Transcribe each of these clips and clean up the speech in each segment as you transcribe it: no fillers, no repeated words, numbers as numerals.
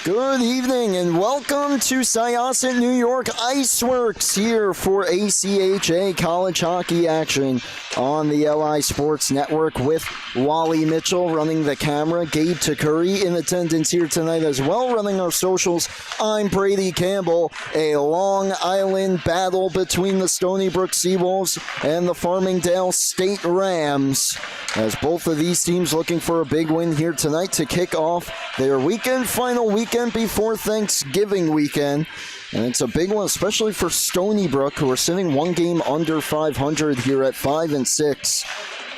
Good evening and welcome to Syosset, New York Iceworks here for ACHA college hockey action on the LI Sports Network with Wally Mitchell running the camera, Gabe Takuri in attendance here tonight as well, running our socials. I'm Brady Campbell. A Long Island battle between the Stony Brook Seawolves and the Farmingdale State Rams, as both of these teams looking for a big win here tonight to kick off their final weekend before Thanksgiving weekend. And it's a big one, especially for Stony Brook, who are sitting one game under 500 here at 5-6.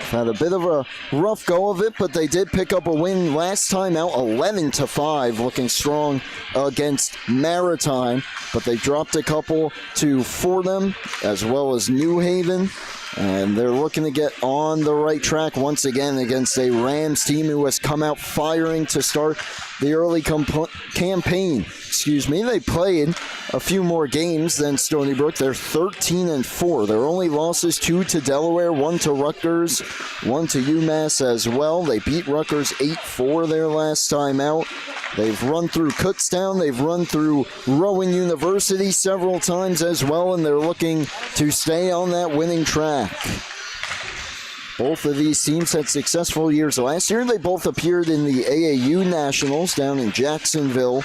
Had a bit of a rough go of it, but they did pick up a win last time out, 11-5, looking strong against Maritime. But they dropped a couple to Fordham as well as New Haven. And they're looking to get on the right track once again against a Rams team who has come out firing to start the early campaign. They played a few more games than Stony Brook. They're 13-4. Their only losses, 2 to Delaware, 1 to Rutgers, 1 to UMass as well. They beat Rutgers 8-4 their last time out. They've run through Kutztown. They've run through Rowan University several times as well, and they're looking to stay on that winning track. Both of these teams had successful years last year. They both appeared in the AAU Nationals down in Jacksonville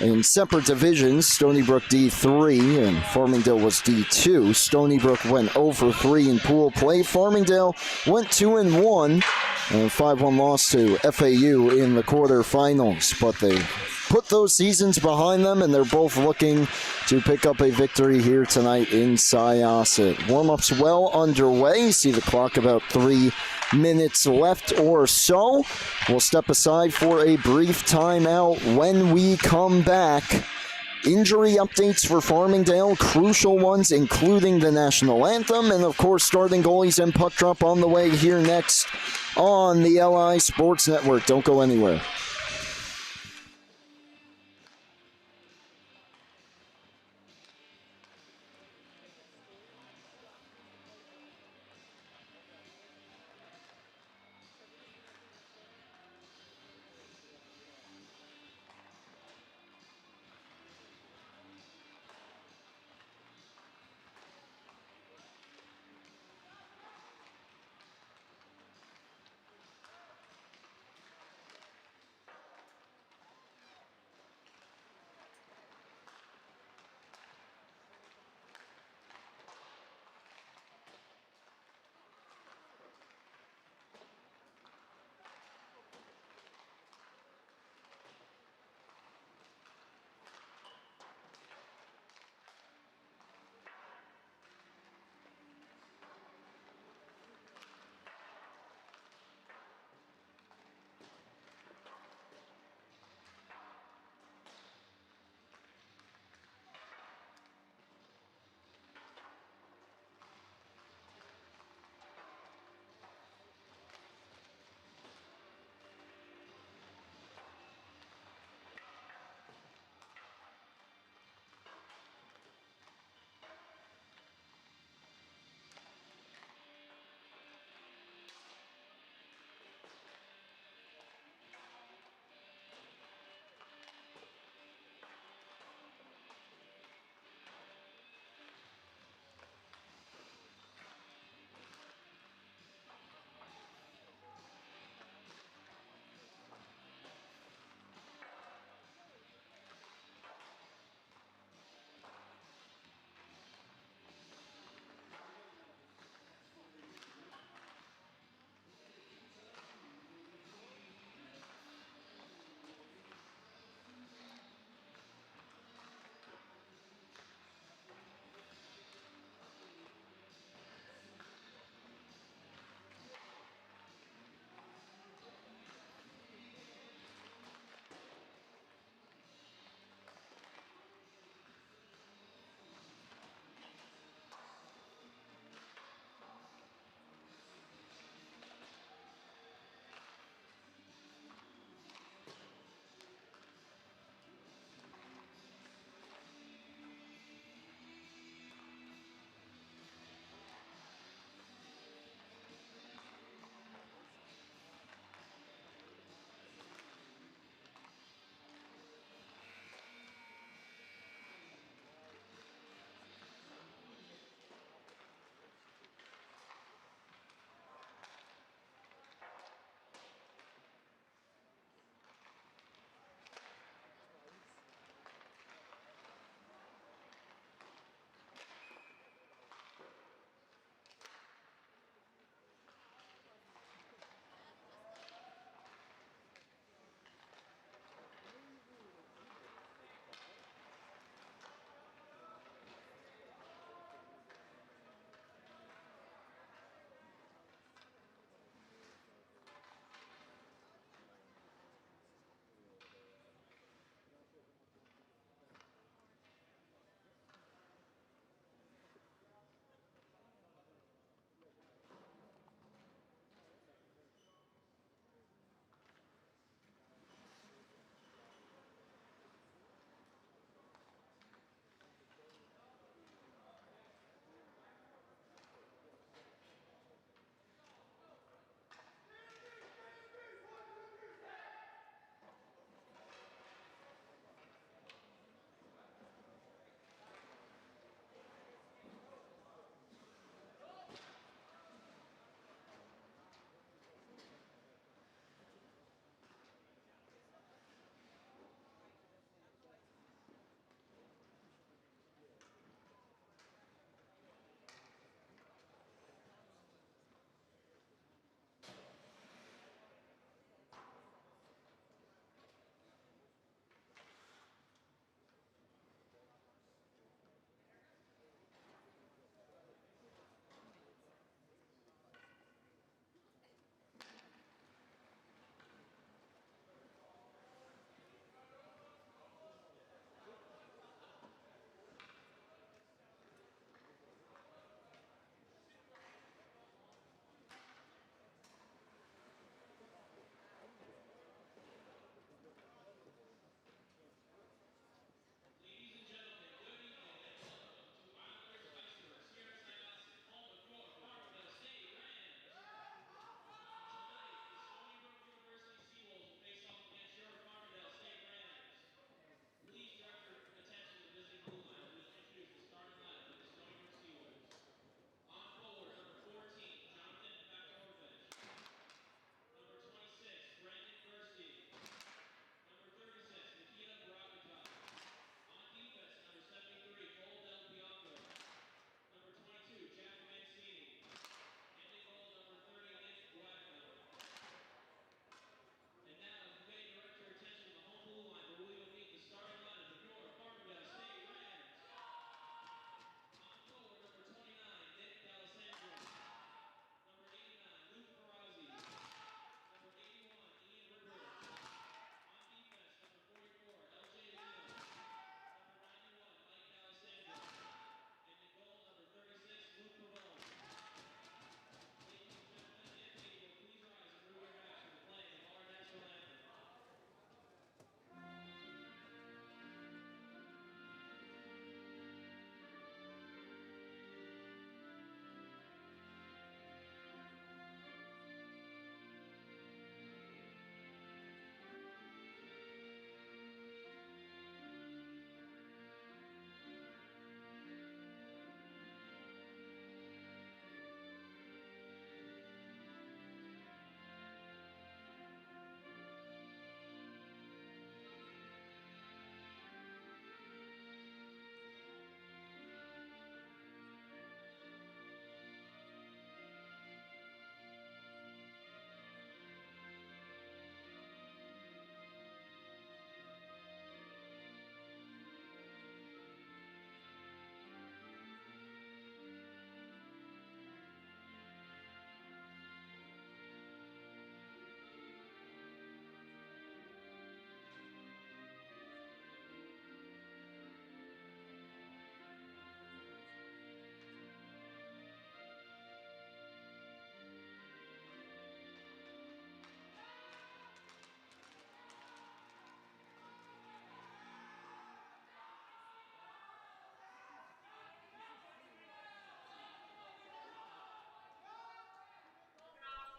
in separate divisions. Stony Brook D3 and Farmingdale was D2. Stony Brook went 0-3 in pool play. Farmingdale went 2-1. And 5-1 loss to FAU in the quarterfinals. But they put those seasons behind them, and they're both looking to pick up a victory here tonight in Syosset. Warm-ups well underway. See the clock about 3 minutes left or so. We'll step aside for a brief timeout. When we come back, injury updates for Farmingdale, crucial ones, including the national anthem, and of course starting goalies and puck drop on the way here next on the LI Sports Network. Don't go anywhere.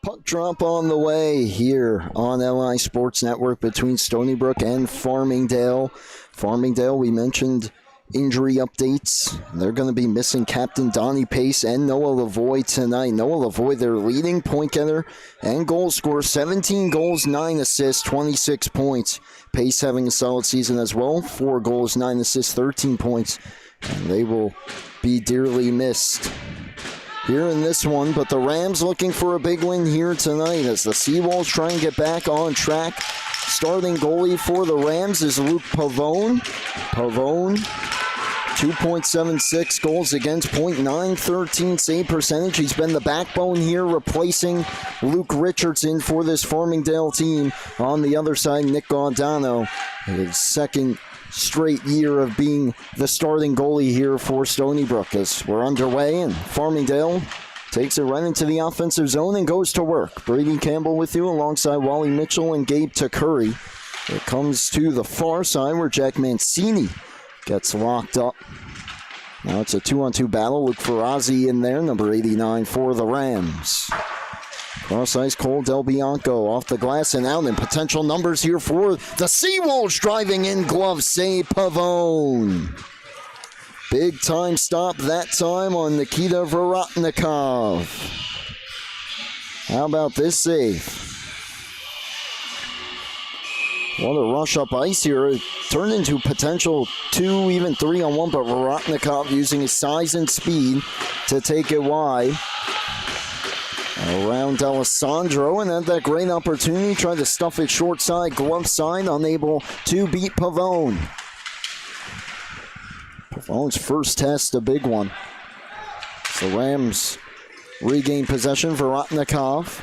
Puck drop on the way here on LI Sports Network between Stony Brook and Farmingdale. Farmingdale, we mentioned injury updates. They're going to be missing Captain Donnie Pace and Noah Lavoie tonight. Noah Lavoie, their leading point getter and goal scorer, 17 goals, 9 assists, 26 points. Pace having a solid season as well, 4 goals, 9 assists, 13 points. And they will be dearly missed here in this one, but the Rams looking for a big win here tonight as the Seawolves try and get back on track. Starting goalie for the Rams is Luke Pavone. Pavone, 2.76 goals against, .913 save percentage. He's been the backbone here, replacing Luke Richardson for this Farmingdale team. On the other side, Nick Gaudano, his second straight year of being the starting goalie here for Stony Brook as we're underway, and Farmingdale takes it right into the offensive zone and goes to work. Brady Campbell with you alongside Wally Mitchell and Gabe Takuri. It comes to the far side where Jack Mancini gets locked up. Now it's a 2-on-2 battle. Luke Ferrazzi in there, number 89 for the Rams. Cross ice, Cole Del Bianco off the glass and out, and potential numbers here for the Seawolves. Driving in, glove save, Pavone. Big time stop that time on Nikita Vorotnikov. How about this save? What a rush up ice here. It turned into potential 2, even 3-on-1, but Vorotnikov using his size and speed to take it wide. Around Alessandro, and had that great opportunity. Tried to stuff it short side, glove side, unable to beat Pavone. Pavone's first test, a big one. The Rams regain possession. Vorotnikov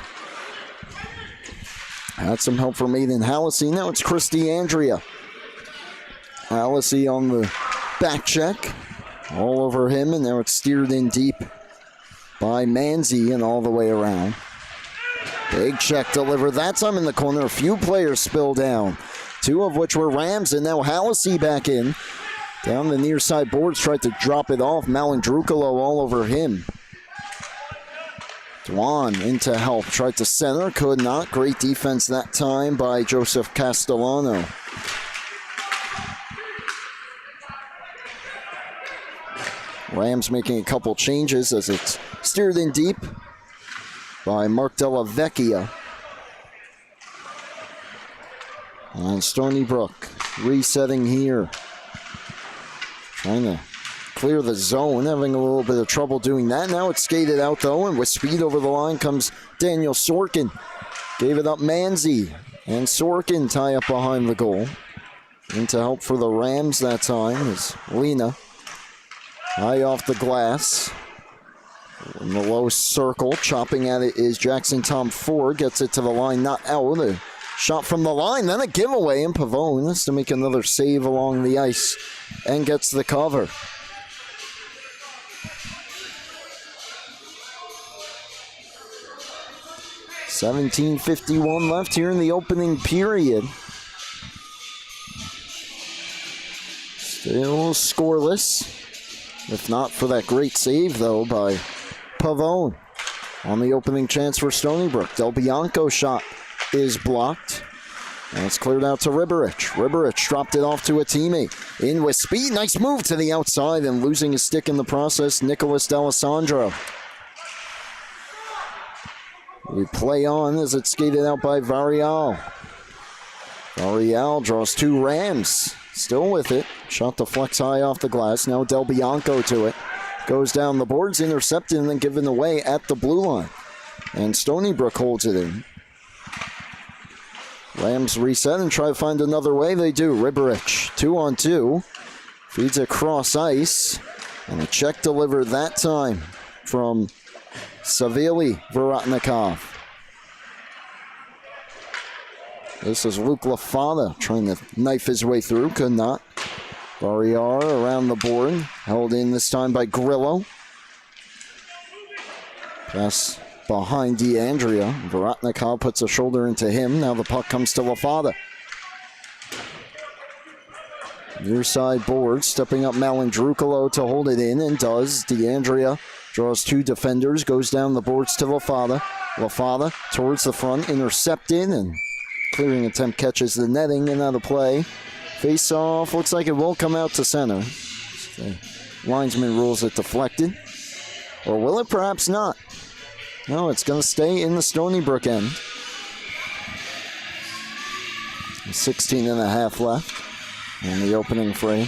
had some help from Aiden Hallisey. Now it's Christy Andrea. Hallisey on the back check. All over him, and now it's steered in deep by Manzi and all the way around. Big check delivered. That time in the corner. A few players spill down, 2 of which were Rams, and now Hallisey back in. Down the near side boards, tried to drop it off. Malandrukalo all over him. Dwan into help. Tried to center, could not. Great defense that time by Joseph Castellano. Rams making a couple changes as it's steered in deep by Mark Della Vecchia. And Stony Brook resetting here. Trying to clear the zone, having a little bit of trouble doing that. Now it's skated out though, and with speed over the line comes Daniel Sorkin. Gave it up Manzi, and Sorkin tie up behind the goal. Into help for the Rams that time is Lena. High off the glass. In the low circle, chopping at it is Jackson Tom Ford. Gets it to the line, not out. A shot from the line, then a giveaway, and Pavone has to make another save along the ice and gets the cover. .751 left here in the opening period. Still scoreless. If not for that great save, though, by Pavone on the opening chance for Stony Brook. Del Bianco shot is blocked. And it's cleared out to Riberich. Riberich dropped it off to a teammate. In with speed. Nice move to the outside and losing his stick in the process, Nicholas D'Alessandro. We play on as it's skated out by Varial. Varial draws 2 Rams. Still with it. Shot to flex high off the glass. Now Del Bianco to it. Goes down the boards, intercepted, and then given away at the blue line. And Stony Brook holds it in. Rams reset and try to find another way. They do. Riberich, 2-on-2. Feeds across ice. And a check delivered that time from Savili Vorotnikov. This is Luke LaFada trying to knife his way through. Could not. Barriar around the board. Held in this time by Grillo. Pass behind DeAndrea. Vorotnikov puts a shoulder into him. Now the puck comes to LaFada. Near side board. Stepping up Malandrukalo to hold it in, and does. DeAndrea draws 2 defenders. Goes down the boards to LaFada. LaFada towards the front, intercepted, and clearing attempt catches the netting and out of play. Face off, looks like it will come out to center. The linesman rules it deflected. Or will it? Perhaps not. No, it's going to stay in the Stony Brook end. 16 and a half left in the opening frame.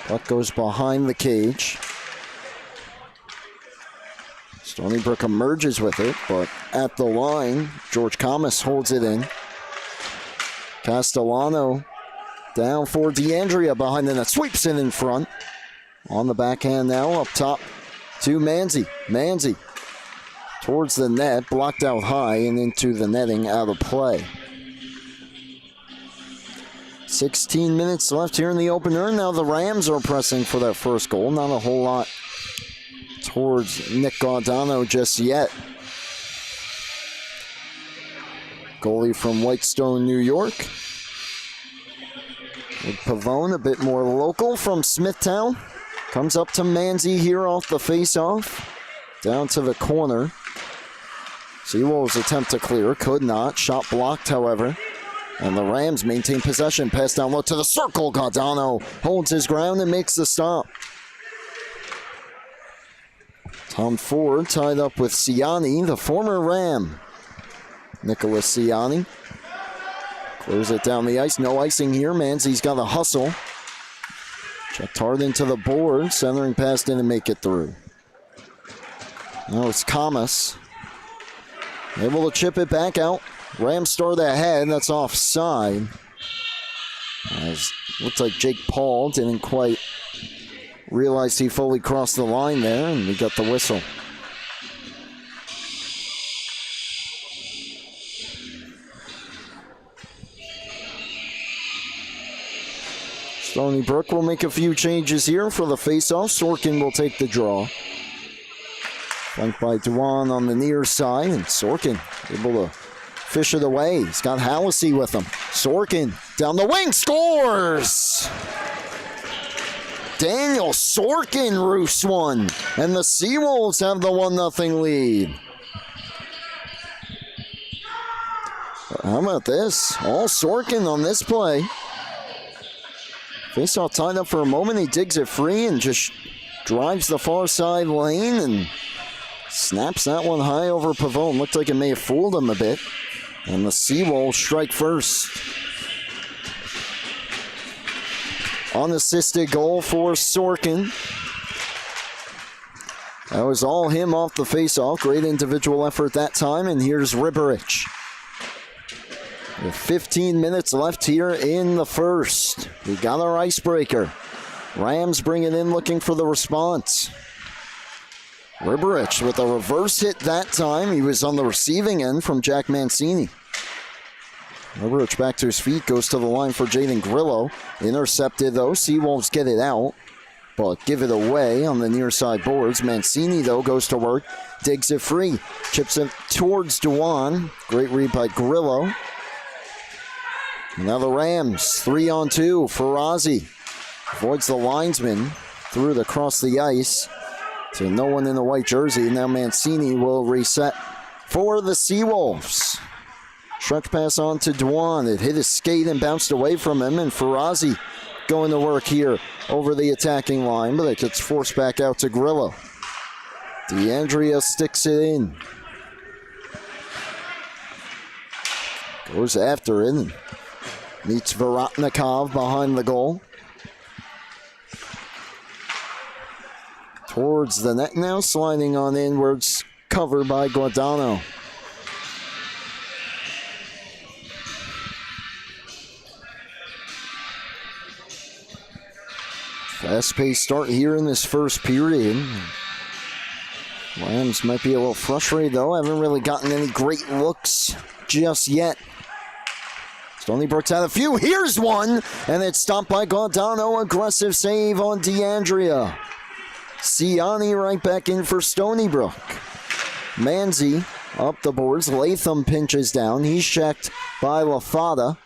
Puck goes behind the cage. Stony Brook emerges with it, but at the line, George Kamas holds it in. Castellano down for DeAndrea behind the net, sweeps it in front. On the backhand now, up top to Manzi. Manzi towards the net, blocked out high and into the netting, out of play. 16 minutes left here in the opener. Now the Rams are pressing for that first goal. Not a whole lot towards Nick Gaudano just yet. Goalie from Whitestone, New York. With Pavone, a bit more local from Smithtown. Comes up to Manzi here off the face-off. Down to the corner. Seawolves attempt to clear, could not. Shot blocked, however. And the Rams maintain possession. Pass down low to the circle. Gaudano holds his ground and makes the stop. Tom Ford tied up with Ciani, the former Ram. Nicholas Ciani clears it down the ice. No icing here. Manzi's got a hustle. Checked hard into the board. Centering pass didn't make it through. Now it's Kamas. Able to chip it back out. Rams start ahead. That's offside. As looks like Jake Paul didn't quite realize he fully crossed the line there, and we got the whistle. Stony Brook will make a few changes here for the face-off. Sorkin will take the draw. Flanked by Duan on the near side, and Sorkin able to fish it away. He's got Hallisey with him. Sorkin down the wing, scores! Daniel Sorkin roofs one, and the Seawolves have the 1-0 lead. How about this? All Sorkin on this play. Faceoff tied up for a moment. He digs it free and just drives the far side lane and snaps that one high over Pavone. Looked like it may have fooled him a bit. And the Seawolves strike first. Unassisted goal for Sorkin. That was all him off the faceoff. Great individual effort that time. And here's Riberich. With 15 minutes left here in the first. We got our icebreaker. Rams bring it in looking for the response. Riberich with a reverse hit that time. He was on the receiving end from Jack Mancini. Riberich back to his feet, goes to the line for Jaden Grillo. Intercepted though. Seawolves get it out, but give it away on the near side boards. Mancini though goes to work, digs it free, chips it towards Duan. Great read by Grillo. Now the Rams, 3-on-2. Ferrazzi avoids the linesman, threw it across the ice to no one in the white jersey. Now Mancini will reset for the Seawolves. Stretch pass on to Duan. It hit his skate and bounced away from him, and Ferrazzi going to work here over the attacking line, but it gets forced back out to Grillo. DeAndrea sticks it in. Goes after it and meets Vorotnikov behind the goal. Towards the net now, sliding on inwards, covered by Gaudano. Fast-paced start here in this first period. Rams might be a little frustrated though. Haven't really gotten any great looks just yet. Stony Brook's had a few. Here's one, and it's stopped by Gaudano. Aggressive save on DeAndrea. Ciani right back in for Stony Brook. Manzi up the boards. Latham pinches down. He's checked by LaFada.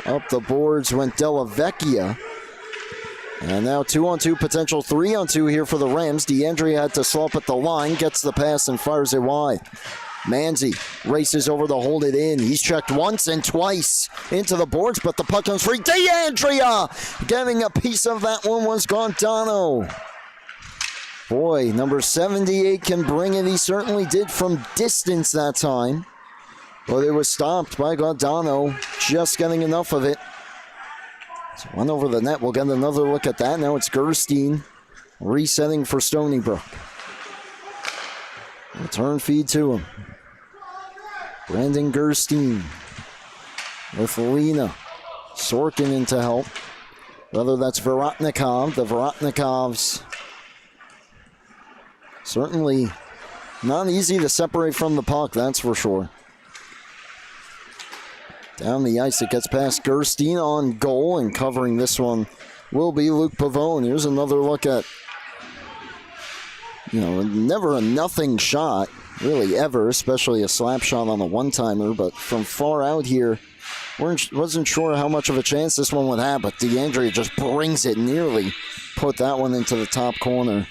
Up the boards went Della Vecchia. And now 2-on-2 potential, 3-on-2 here for the Rams. DeAndrea had to slow up at the line, gets the pass and fires it wide. Manzi races over to hold it in. He's checked once and twice into the boards, but the puck comes free. DeAndrea getting a piece of that one was Guardano. Boy, number 78 can bring it. He certainly did from distance that time. But it was stopped by Guardano, just getting enough of it. So one over the net. We'll get another look at that. Now it's Gerstein resetting for Stony Brook. Return feed to him. Brandon Gerstein with Lena. Sorkin in to help. Whether that's Vorotnikov. The Vorotnikovs certainly not easy to separate from the puck, that's for sure. Down the ice, it gets past Gerstein on goal, and covering this one will be Luke Pavone. Here's another look at, never a nothing shot, really ever, especially a slap shot on a one-timer, but from far out here, wasn't sure how much of a chance this one would have, but DeAndrea just brings it, nearly put that one into the top corner.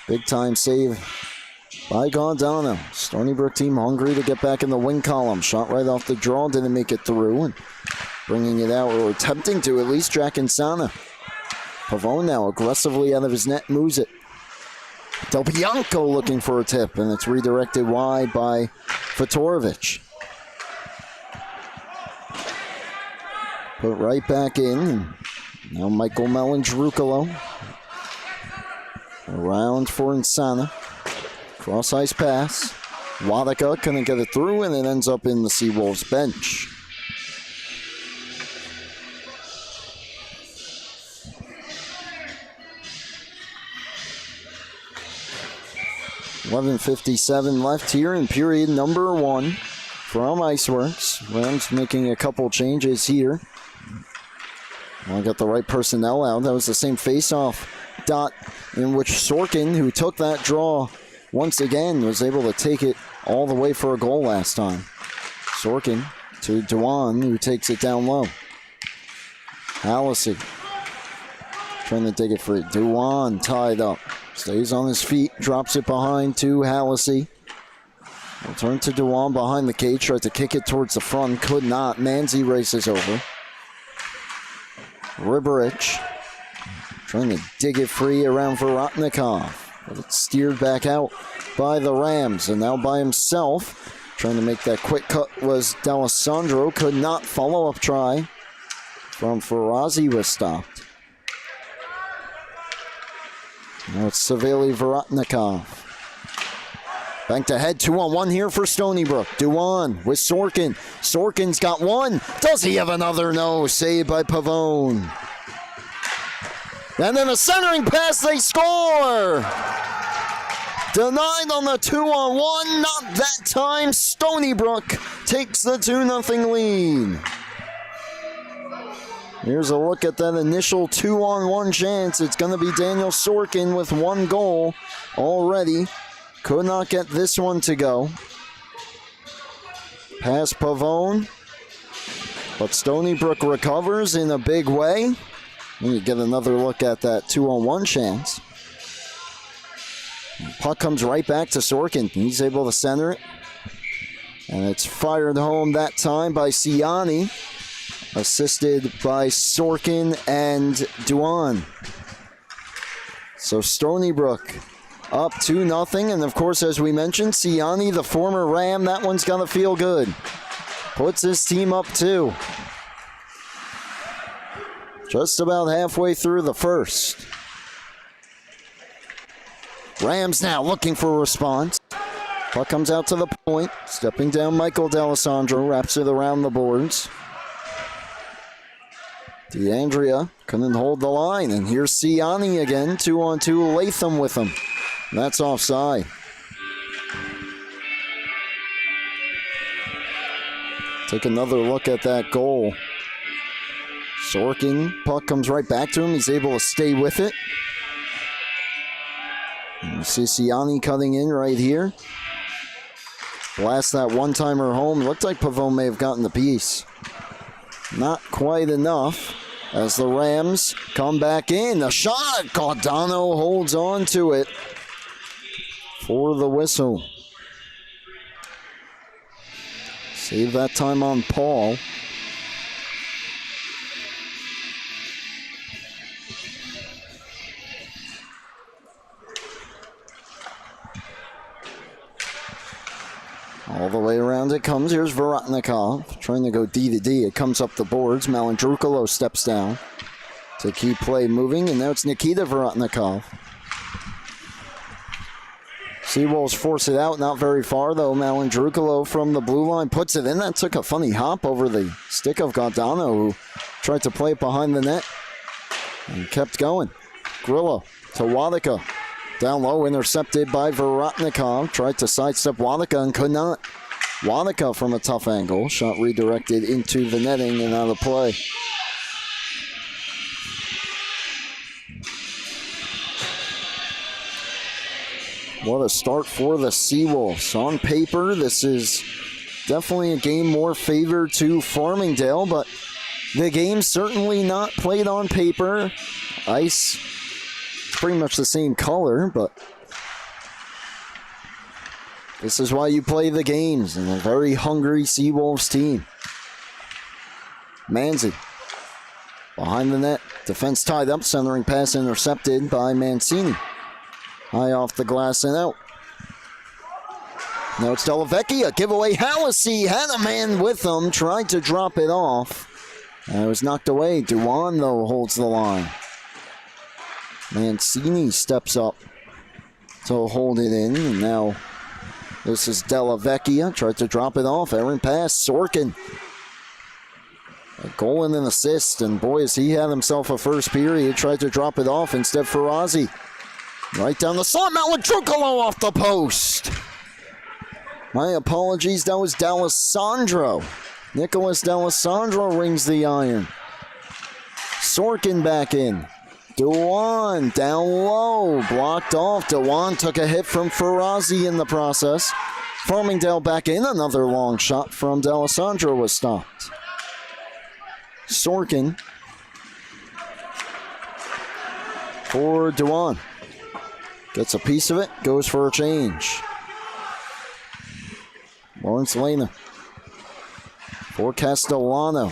Big time save by Guardano. Stony Brook team hungry to get back in the win column. Shot right off the draw, didn't make it through, and bringing it out, or attempting to at least, Jack and Sana. Pavone now aggressively out of his net, moves it. Del Bianco looking for a tip, and it's redirected wide by Fedorovic. Put right back in, and now Michael Mellon-Drukalo. Around for Insana. Cross ice pass. Wadika couldn't get it through, and it ends up in the Seawolves bench. $11:57 left here in period number 1 from Iceworks. Rams making a couple changes here. I got the right personnel out. That was the same face-off dot in which Sorkin, who took that draw once again, was able to take it all the way for a goal last time. Sorkin to Dewan, who takes it down low. Hallisey trying to dig it free. Dewan tied up. Stays on his feet, drops it behind to Hallisey. We'll turn to Dewan behind the cage, tried to kick it towards the front, could not. Manzi races over. Riberich trying to dig it free around Vorotnikov. But it's steered back out by the Rams, and now by himself. Trying to make that quick cut was D'Alessandro. Could not. Follow-up try from Farazi was stopped. Now it's Saveli Vorotnikov. Banked ahead, 2-on-1 here for Stony Brook. Dewan with Sorkin. Sorkin's got one. Does he have another? No. Saved by Pavone. And then a centering pass, they score! Denied on the 2-on-1, not that time. Stony Brook takes the 2-0 lead. Here's a look at that initial 2-on-1 chance. It's going to be Daniel Sorkin with 1 goal already. Could not get this one to go. Pass Pavone. But Stony Brook recovers in a big way. And you get another look at that 2-on-1 chance. Puck comes right back to Sorkin. He's able to center it. And it's fired home that time by Siani. Assisted by Sorkin and Dewan. So Stony Brook up 2-0. And of course, as we mentioned, Siani, the former Ram, that one's going to feel good. Puts his team up 2. Just about halfway through the first. Rams now looking for a response. Puck comes out to the point. Stepping down, Michael D'Alessandro wraps it around the boards. DeAndrea couldn't hold the line. And here's Siani again, 2-on-2, Latham with him. That's offside. Take another look at that goal. Sorkin, puck comes right back to him. He's able to stay with it. And you see Siani cutting in right here. Blast that one-timer home. Looked like Pavone may have gotten the piece. Not quite enough. as the Rams come back in. The shot, Gaudano holds on to it for the whistle. Save that time on Paul. All the way around it comes. Here's Vorotnikov trying to go D to D. It comes up the boards. Malandrukalo steps down to keep play moving, and now it's Nikita Vorotnikov. Seawolves force it out, not very far though. Malandrukalo from the blue line puts it in. That took a funny hop over the stick of Gaudano, who tried to play it behind the net and kept going. Grillo to Wadika. Down low, intercepted by Vorotnikov. Tried to sidestep Wadika and could not. Wadika from a tough angle. Shot redirected into the netting and out of play. What a start for the Seawolves. On paper, this is definitely a game more favored to Farmingdale, but the game's certainly not played on paper. Ice, it's pretty much the same color, but this is why you play the games, and a very hungry Seawolves team. Manzi behind the net. Defense tied up, centering pass intercepted by Mancini. High off the glass and out. Now it's Delavecchia. Giveaway. Hallisey had a man with him. Tried to drop it off. And it was knocked away. Duan, though, holds the line. Mancini steps up to hold it in. And now this is Delavecchia. Tried to drop it off. Errant pass. Sorkin. A goal and an assist. And boy, has he had himself a first period. Tried to drop it off instead Ferrazzi. Right down the slot, Malandrukalo off the post. My apologies, that was D'Alessandro. Nicholas D'Alessandro rings the iron. Sorkin back in. Dewan down low, blocked off. Dewan took a hit from Ferrazzi in the process. Farmingdale back in, another long shot from D'Alessandro was stopped. Sorkin for Dewan. Gets a piece of it, goes for a change. Lawrence Lena for Castellano.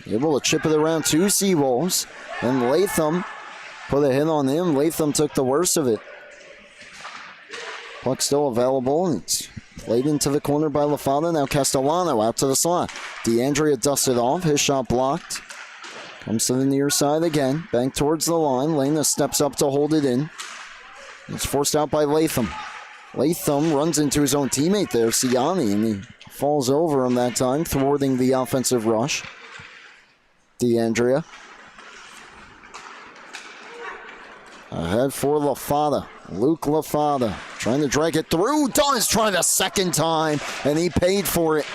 Able to chip it around two Seawolves. And Latham put a hit on him. Latham took the worst of it. Puck still available. And it's played into the corner by LaFada. Now Castellano out to the slot. DeAndrea dusted off. His shot blocked. Comes to the near side again. Back towards the line. Lena steps up to hold it in. It's forced out by Latham. Latham runs into his own teammate there, Siani, and he falls over him that time, thwarting the offensive rush. DeAndrea. Ahead for LaFada. Luke LaFada trying to drag it through. Does try the second time, and he paid for it.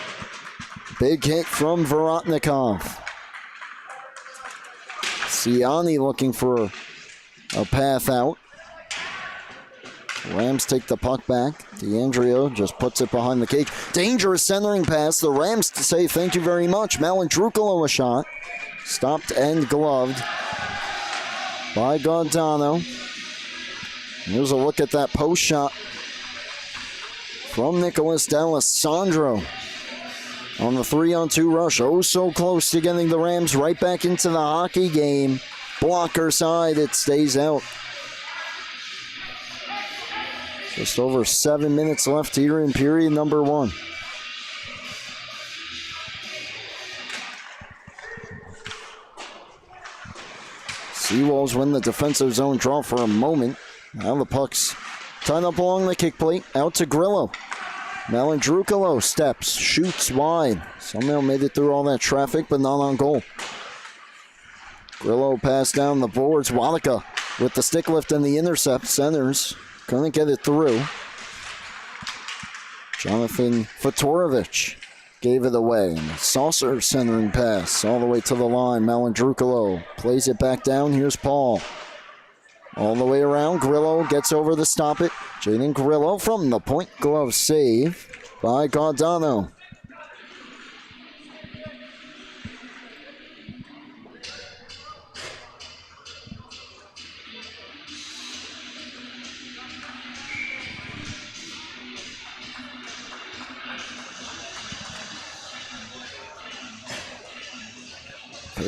Big hit from Vorotnikov. Siani looking for a path out. Rams take the puck back. DeAndrea just puts it behind the cage. Dangerous centering pass. The Rams say thank you very much. Malandrukalo a shot. Stopped and gloved by Gaudano. Here's a look at that post shot from Nicholas D'Alessandro on the 3-on-2 rush. Oh, so close to getting the Rams right back into the hockey game. Blocker side, it stays out. Just over 7 minutes left here in period number one. Seawolves win the defensive zone draw for a moment. Now the puck's tied up along the kick plate. Out to Grillo. Malandrukalo steps, shoots wide. Somehow made it through all that traffic, but not on goal. Grillo passed down the boards. Wadika with the stick lift and the intercept. Centers. Couldn't get it through. Jonathan Fatorovich gave it away. And saucer centering pass all the way to the line. Malandrukalo plays it back down. Here's Paul. All the way around. Grillo gets over the stop it. Jaden Grillo from the point. Glove save by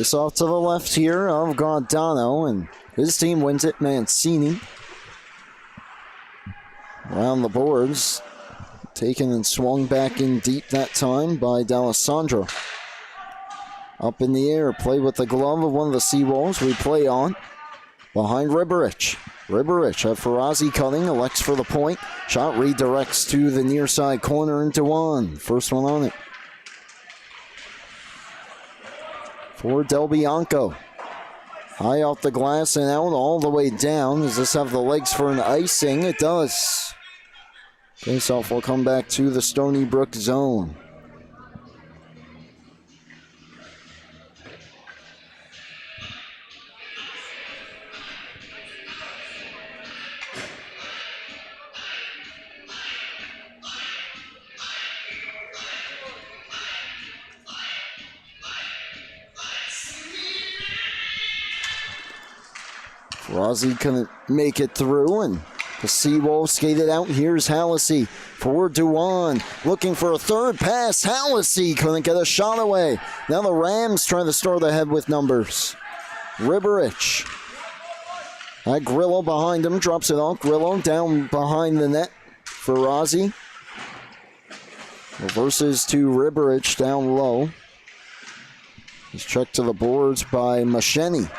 Face off to the left here of Gaudano, and his team wins it. Mancini around the boards. Taken and swung back in deep that time by D'Alessandro. Up in the air, play with the glove of one of the Seawolves. We play on. Behind Riberich. Riberich at Farazi cutting, elects for the point. Shot redirects to the near side corner into one. First one on it. For Del Bianco. High off the glass and out all the way down. Does this have the legs for an icing? It does. Face-off will come back to the Stony Brook zone. Rossi couldn't make it through, and the Seawolves skated out. Here's Hallisey for Dewan, looking for a third pass. Hallisey couldn't get a shot away. Now the Rams trying to start ahead with numbers. Riberich had Grillo behind him, drops it off. Grillo down behind the net for Rossi. Reverses to Riberich down low. He's checked to the boards by Macheni.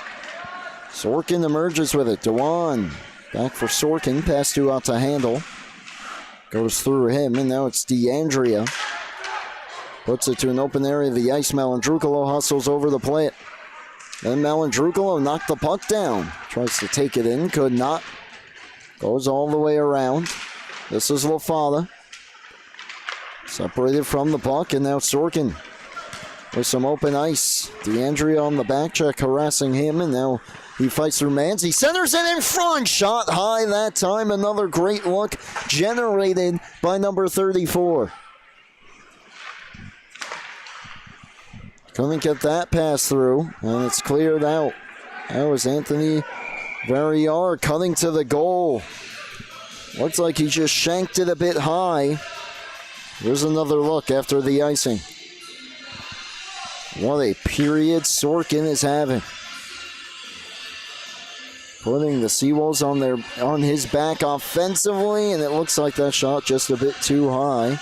Sorkin emerges with it. Dewan back for Sorkin. Pass to out to handle. Goes through him, and now it's DeAndrea. Puts it to an open area of the ice. Malandrukalo hustles over the plate. Then Malandrukalo knocked the puck down. Tries to take it in, could not. Goes all the way around. This is Lafada. Separated from the puck, and now Sorkin with some open ice. DeAndrea on the back check, harassing him, and now he fights through Mans. He centers it in front. Shot high that time. Another great look generated by number 34. Couldn't get that pass through, and it's cleared out. That was Anthony Verrier cutting to the goal. Looks like he just shanked it a bit high. Here's another look after the icing. What a period Sorkin is having. Putting the Seawolves on his back offensively, and it looks like that shot just a bit too high.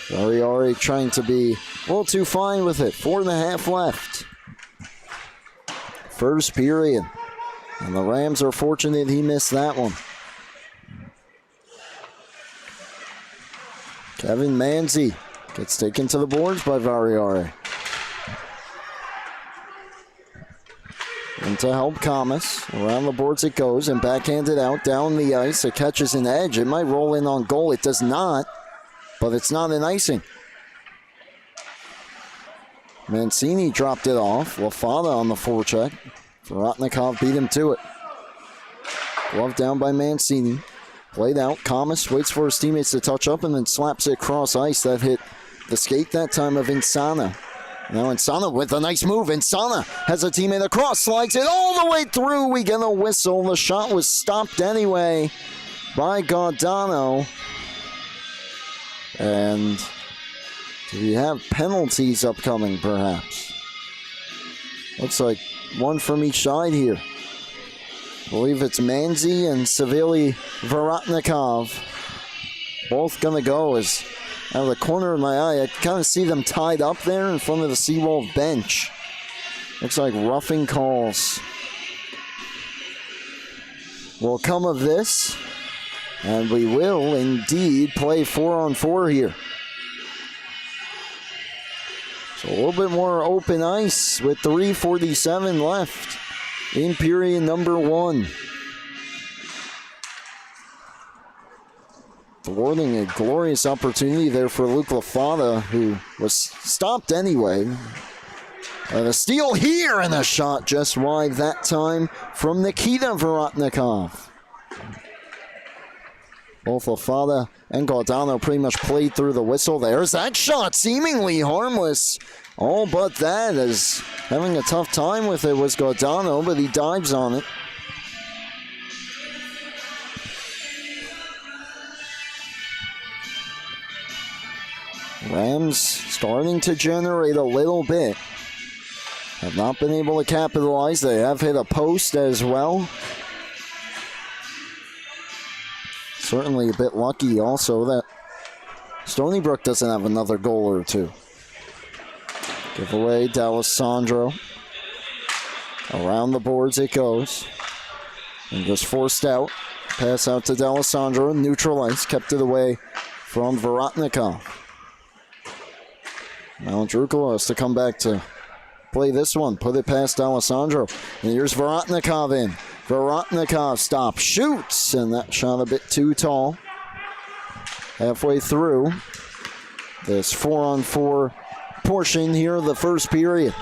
Verrier trying to be a little too fine with it. 4.5 left. First period. And the Rams are fortunate he missed that one. Kevin Manzi gets taken to the boards by Verrier. And to help Kamas. Around the boards it goes, and backhanded out down the ice. It catches an edge. It might roll in on goal. It does not, but it's not an icing. Mancini dropped it off. Lafada on the forecheck. Vorotnikov beat him to it. Glove down by Mancini. Played out. Kamas waits for his teammates to touch up and then slaps it across ice. That hit the skate that time of Insana. Now Insana with a nice move. Insana has a teammate across, slides it all the way through. We get a whistle. The shot was stopped anyway by Gaudano. And do we have penalties upcoming, perhaps? Looks like one from each side here. I believe it's Manzi and Savili Vorotnikov. Both gonna go as out of the corner of my eye, I kind of see them tied up there in front of the Seawolf bench. Looks like roughing calls will come of this, and we will indeed play 4-on-4 here. So a little bit more open ice with 3:47 left in period number 1. Thwarting a glorious opportunity there for Luke Lafada, who was stopped anyway. And a steal here, and a shot just wide that time from Nikita Vorotnikov. Both Lafada and Gaudano pretty much played through the whistle. There's that shot, seemingly harmless. All but that, is having a tough time with it was Gaudano, but he dives on it. Rams starting to generate a little bit. have not been able to capitalize. They have hit a post as well. Certainly a bit lucky also that Stony Brook doesn't have another goal or two. Give away D'Alessandro. Around the boards it goes. And just forced out. Pass out to D'Alessandro. Neutralized. Kept it away from Vorotnikov. Now Drukalo has to come back to play this one. Put it past D'Alessandro. And here's Vorotnikov in. Vorotnikov stops, shoots, and that shot a bit too tall. Halfway through this 4-on-4 portion here of the first period.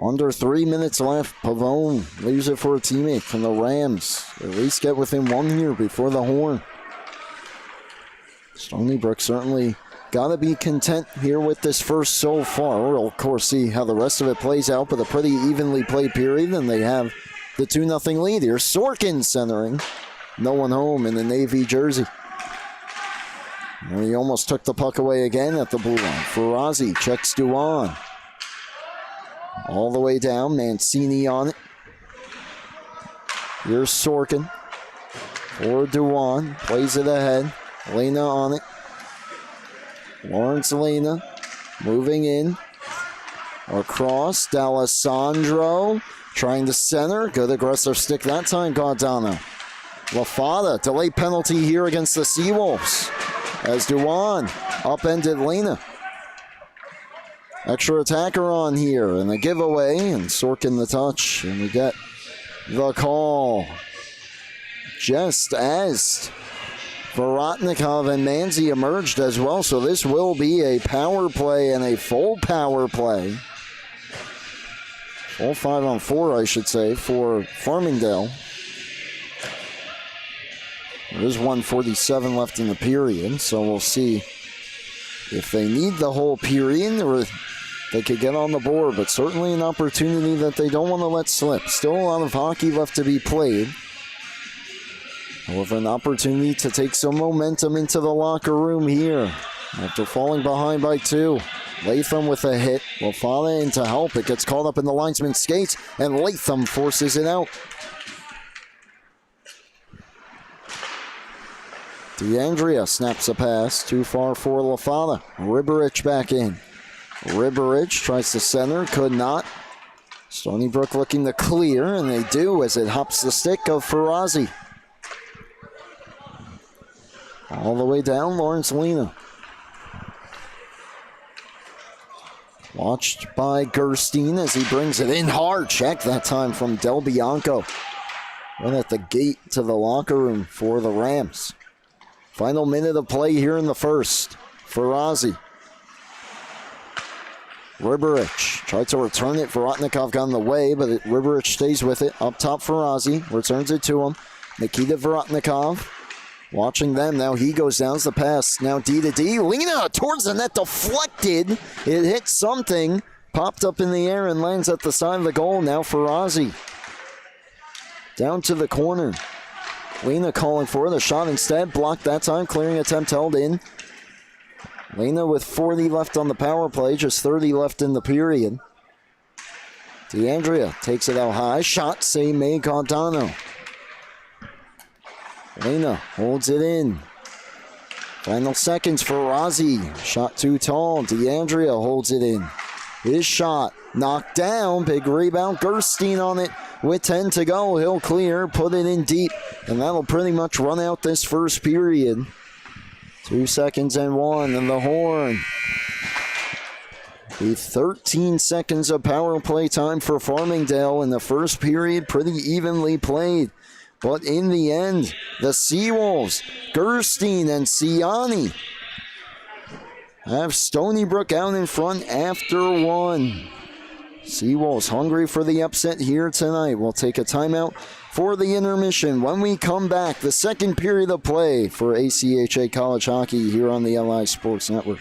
Under 3 minutes left. Pavone leaves it for a teammate from the Rams. At least get within one here before the horn. Stony Brook certainly got to be content here with this first so far. We'll, of course, see how the rest of it plays out, but a pretty evenly played period, and they have the 2-0 lead here. Sorkin centering. No one home in the Navy jersey. And he almost took the puck away again at the blue line. Ferrazzi checks Duan. All the way down. Mancini on it. Here's Sorkin. For Duan. Plays it ahead. Lena on it. Lawrence Lena. Moving in. Across. D'Alessandro. Trying to center. Good aggressive stick that time, Gaudano. Lafada, delay penalty here against the Seawolves. As Duan upended Lena. Extra attacker on here. And a giveaway. And Sorkin the touch. And we get the call. Just as Vorotnikov and Manzi emerged as well. So this will be a power play and a full power play. Full 5-on-4, I should say, for Farmingdale. There's 1:47 left in the period, so we'll see if they need the whole period or they could get on the board, but certainly an opportunity that they don't want to let slip. Still a lot of hockey left to be played. However, an opportunity to take some momentum into the locker room here after falling behind by 2. Latham with a hit. Lafada in to help. It gets caught up in the linesman's skates, and Latham forces it out. DeAndrea snaps a pass. Too far for Lafada. Riberich back in. Riberich tries to center. Could not. Stony Brook looking to clear, and they do as it hops the stick of Ferrazzi. All the way down, Lawrence Lena. Watched by Gerstein as he brings it in hard. Check that time from Del Bianco. Right at the gate to the locker room for the Rams. Final minute of play here in the first. Ferrazzi. Riberich tried to return it. Vorotnikov got in the way, but Riberich stays with it. Up top, Ferrazzi returns it to him. Nikita Vorotnikov. Watching them, now he goes down the pass. Now D to D. Lena towards the net, deflected. It hit something, popped up in the air and lands at the side of the goal. Now Ferrazzi. Down to the corner. Lena calling for the shot instead. Blocked that time, clearing attempt held in. Lena with 40 left on the power play, just 30 left in the period. DeAndrea takes it out high. Shot, save made, Gaudano. Lena holds it in. Final seconds for Ferrazzi. Shot too tall. DeAndrea holds it in. His shot knocked down. Big rebound. Gerstein on it with 10 to go. He'll clear, put it in deep, and that'll pretty much run out this first period. 2 seconds and 1, and the horn. The 13 seconds of power play time for Farmingdale in the first period. Pretty evenly played. But in the end, the Seawolves, Gerstein and Ciani, have Stony Brook out in front after 1. Seawolves hungry for the upset here tonight. We'll take a timeout for the intermission. When we come back, the second period of play for ACHA College Hockey here on the LI Sports Network.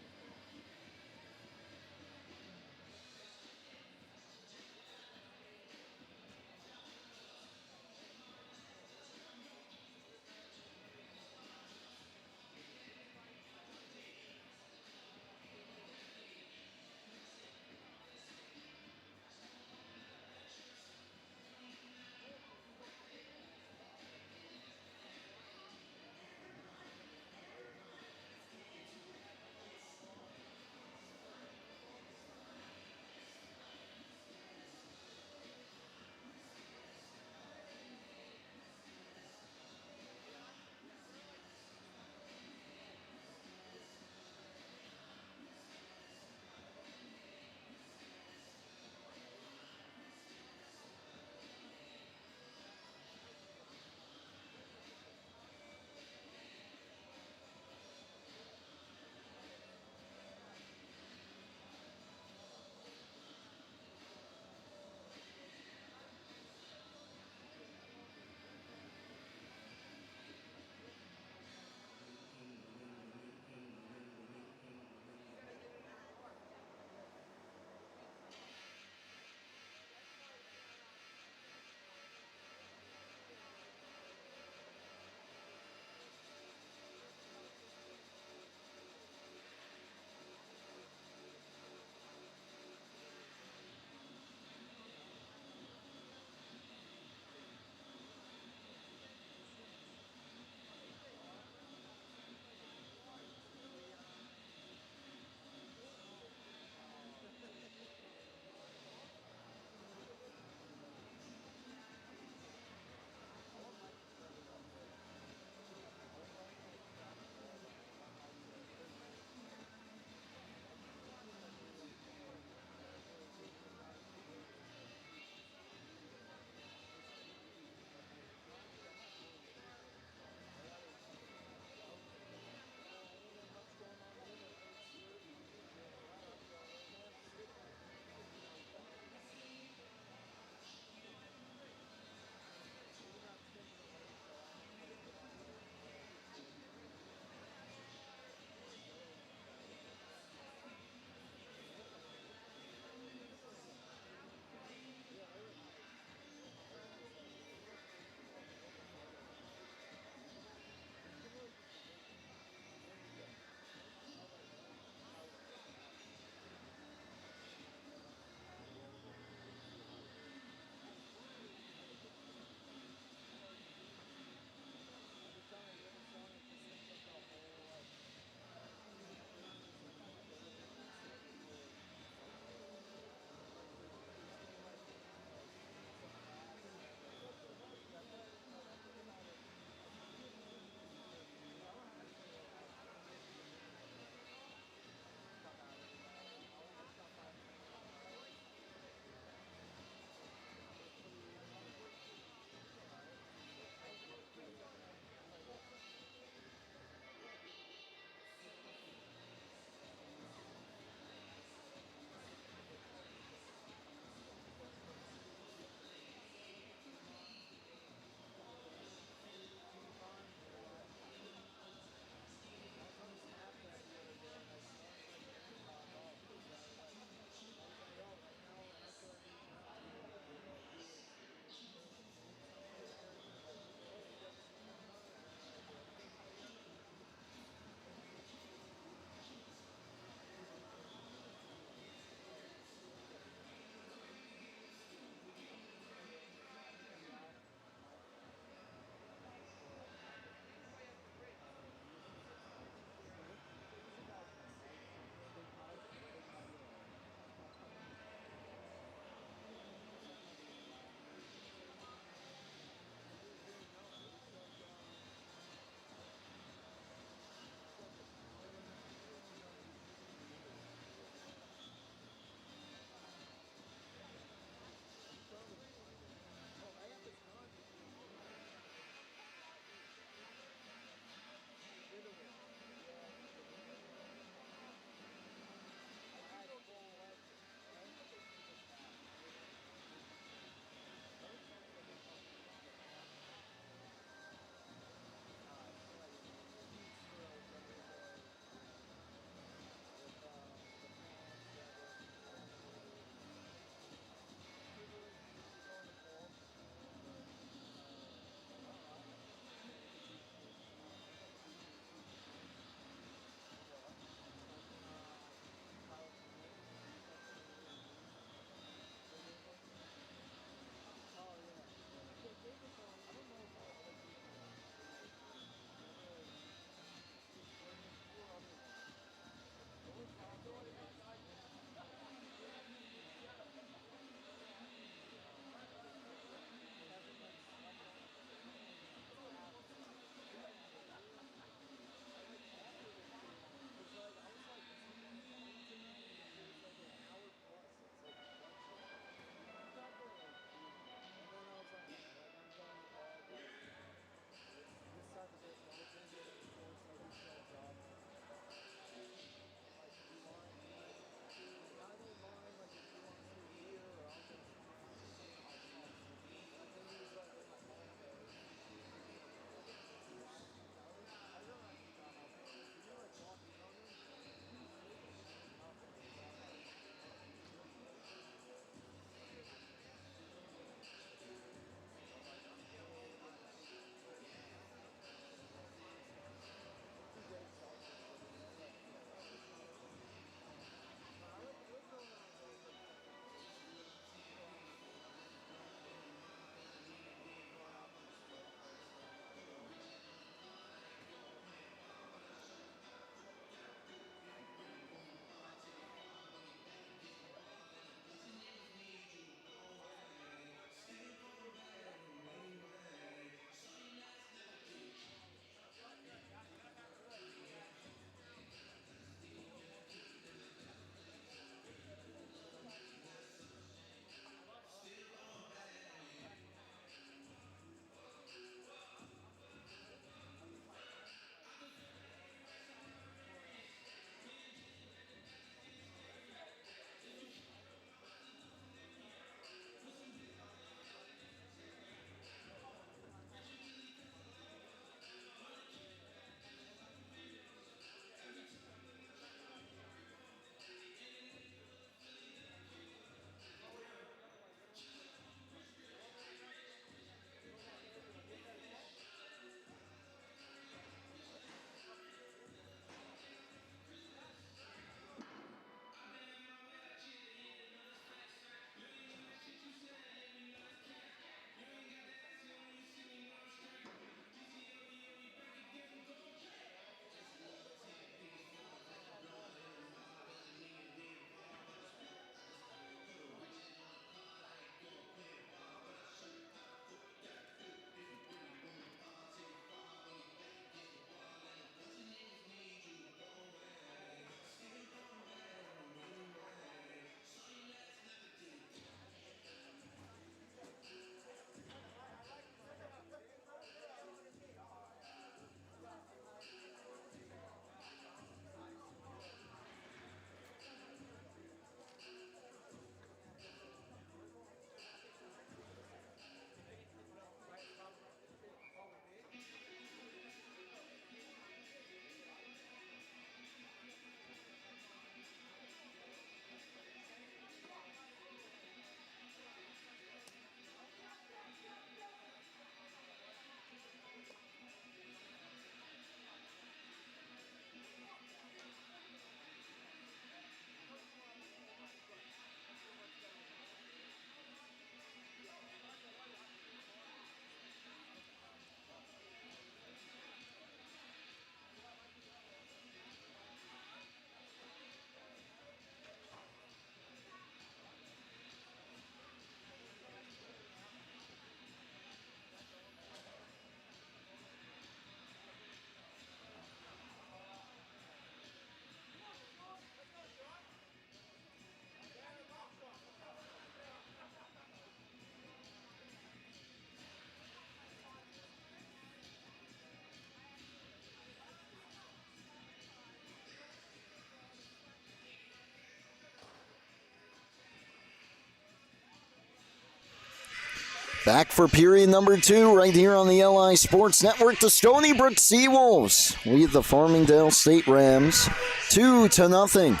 Back for period number 2 right here on the LI Sports Network. The Stony Brook Seawolves lead the Farmingdale State Rams 2-0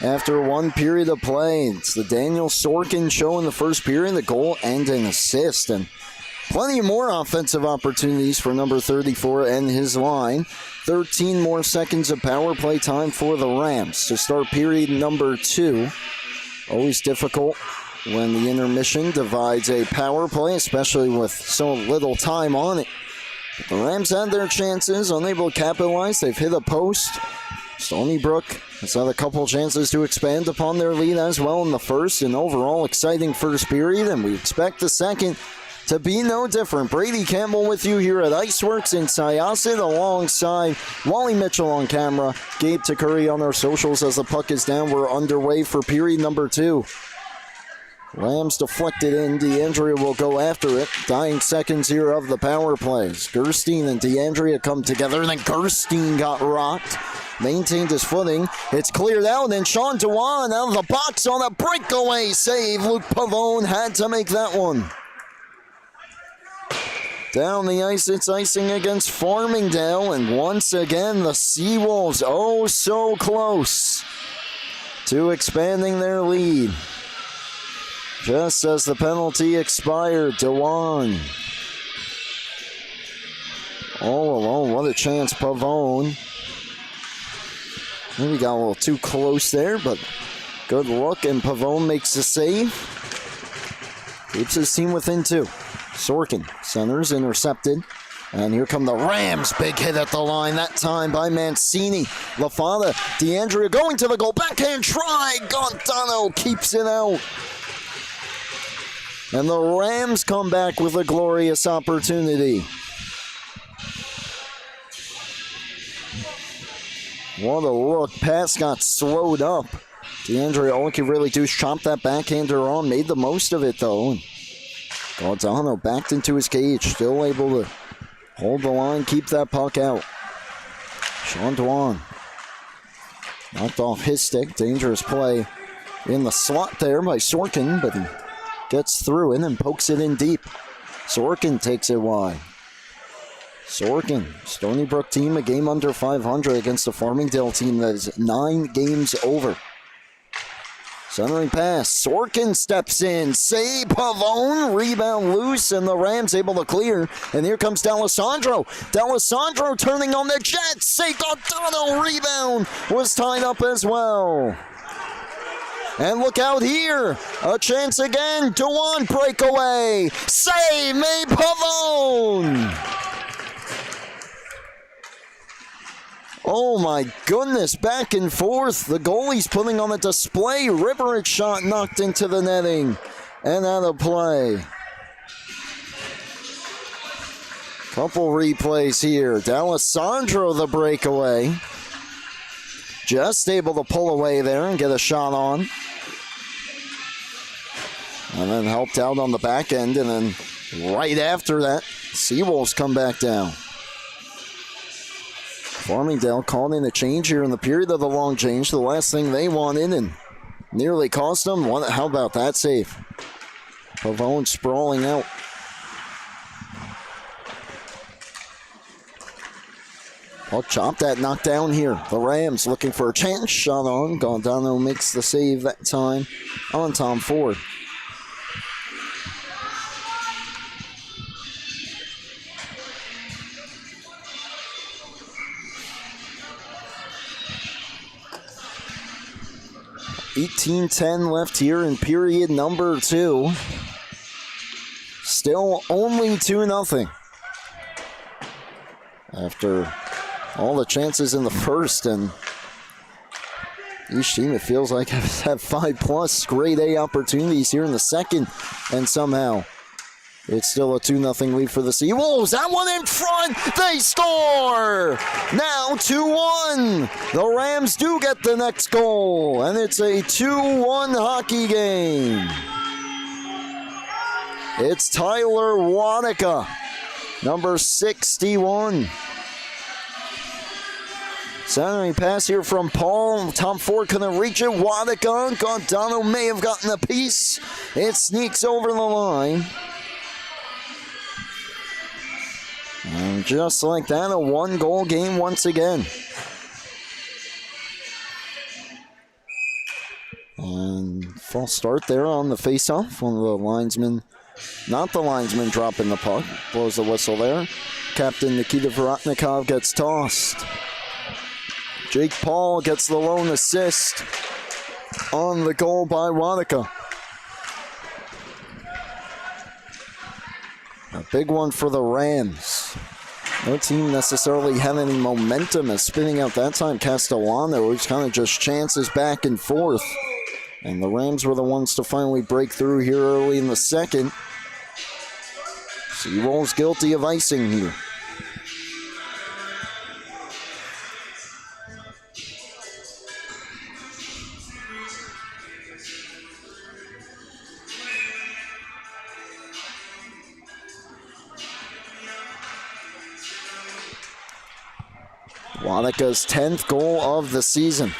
after 1 period of play. It's the Daniel Sorkin show in the first period, the goal and an assist. And plenty more offensive opportunities for number 34 and his line. 13 more seconds of power play time for the Rams to start period number 2. Always difficult when the intermission divides a power play, especially with so little time on it. But the Rams had their chances, unable to capitalize. They've hit a post. Stony Brook has had a couple chances to expand upon their lead as well in the first. An overall exciting first period, and we expect the second to be no different. Brady Campbell with you here at Iceworks in Syosset alongside Wally Mitchell on camera, Gabe Takuri on our socials as the puck is down. We're underway for period number 2. Rams deflected in. DeAndrea will go after it. Dying seconds here of the power plays. Gerstein and DeAndrea come together, and then Gerstein got rocked. Maintained his footing. It's cleared out, and Sean Dewan out of the box on a breakaway save. Luke Pavone had to make that one. Down the ice, it's icing against Farmingdale, and once again the Seawolves oh so close to expanding their lead. Just as the penalty expired, Dewan all alone. What a chance, Pavone. Maybe got a little too close there, but good look, and Pavone makes the save. Keeps his team within 2. Sorkin centers, intercepted. And here come the Rams. Big hit at the line, that time by Mancini. LaFada, DeAndrea going to the goal. Backhand try. Gontano keeps it out. And the Rams come back with a glorious opportunity. What a look. Pass got slowed up. DeAndrea, all he could really do is chop that backhander on. Made the most of it, though. Gontano backed into his cage. Still able to hold the line, keep that puck out. Sean Dewan knocked off his stick. Dangerous play in the slot there by Sorkin, but he gets through it and pokes it in deep. Sorkin takes it wide. Sorkin, Stony Brook team, a game under 500 against a Farmingdale team that is 9 games over. Centering pass, Sorkin steps in, save Pavone, rebound loose, and the Rams able to clear. And here comes D'Alessandro. D'Alessandro turning on the Jets, save Gontano, rebound, was tied up as well. And look out here, a chance again, Dewan breakaway, save made Pavone. Oh my goodness, back and forth. The goalie's putting on a display. Ribberich shot knocked into the netting and out of play. Couple replays here. D'Alessandro the breakaway. Just able to pull away there and get a shot on. And then helped out on the back end, and then right after that, Seawolves come back down. Farmingdale called in a change here in the period of the long change. The last thing they wanted and nearly cost them. How about that save? Pavone sprawling out. Puck chopped that knocked down here. The Rams looking for a chance. Shot on. Gontano makes the save that time on Tom Ford. .18:10 left here in period number 2. Still only 2-0. After all the chances in the first, and each team, it feels like, has had 5+ grade A opportunities here in the second, and somehow it's still a 2-0 lead for the Seawolves. That one in front, they score! Now 2-1. The Rams do get the next goal, and it's a 2-1 hockey game. It's Tyler Wadika, number 61. Centering pass here from Paul. Tom Ford couldn't reach it. Wadika, Gontano may have gotten a piece. It sneaks over the line. And just like that, a one-goal game once again. And false start there on the faceoff. One of the linesmen, not the linesman dropping the puck, blows the whistle there. Captain Nikita Vorotnikov gets tossed. Jake Paul gets the lone assist on the goal by Wadika. A big one for the Rams. No team necessarily had any momentum as spinning out that time. Castellano was kind of just chances back and forth. And the Rams were the ones to finally break through here early in the second. Seawolves guilty of icing here. Wadika's 10th goal of the season.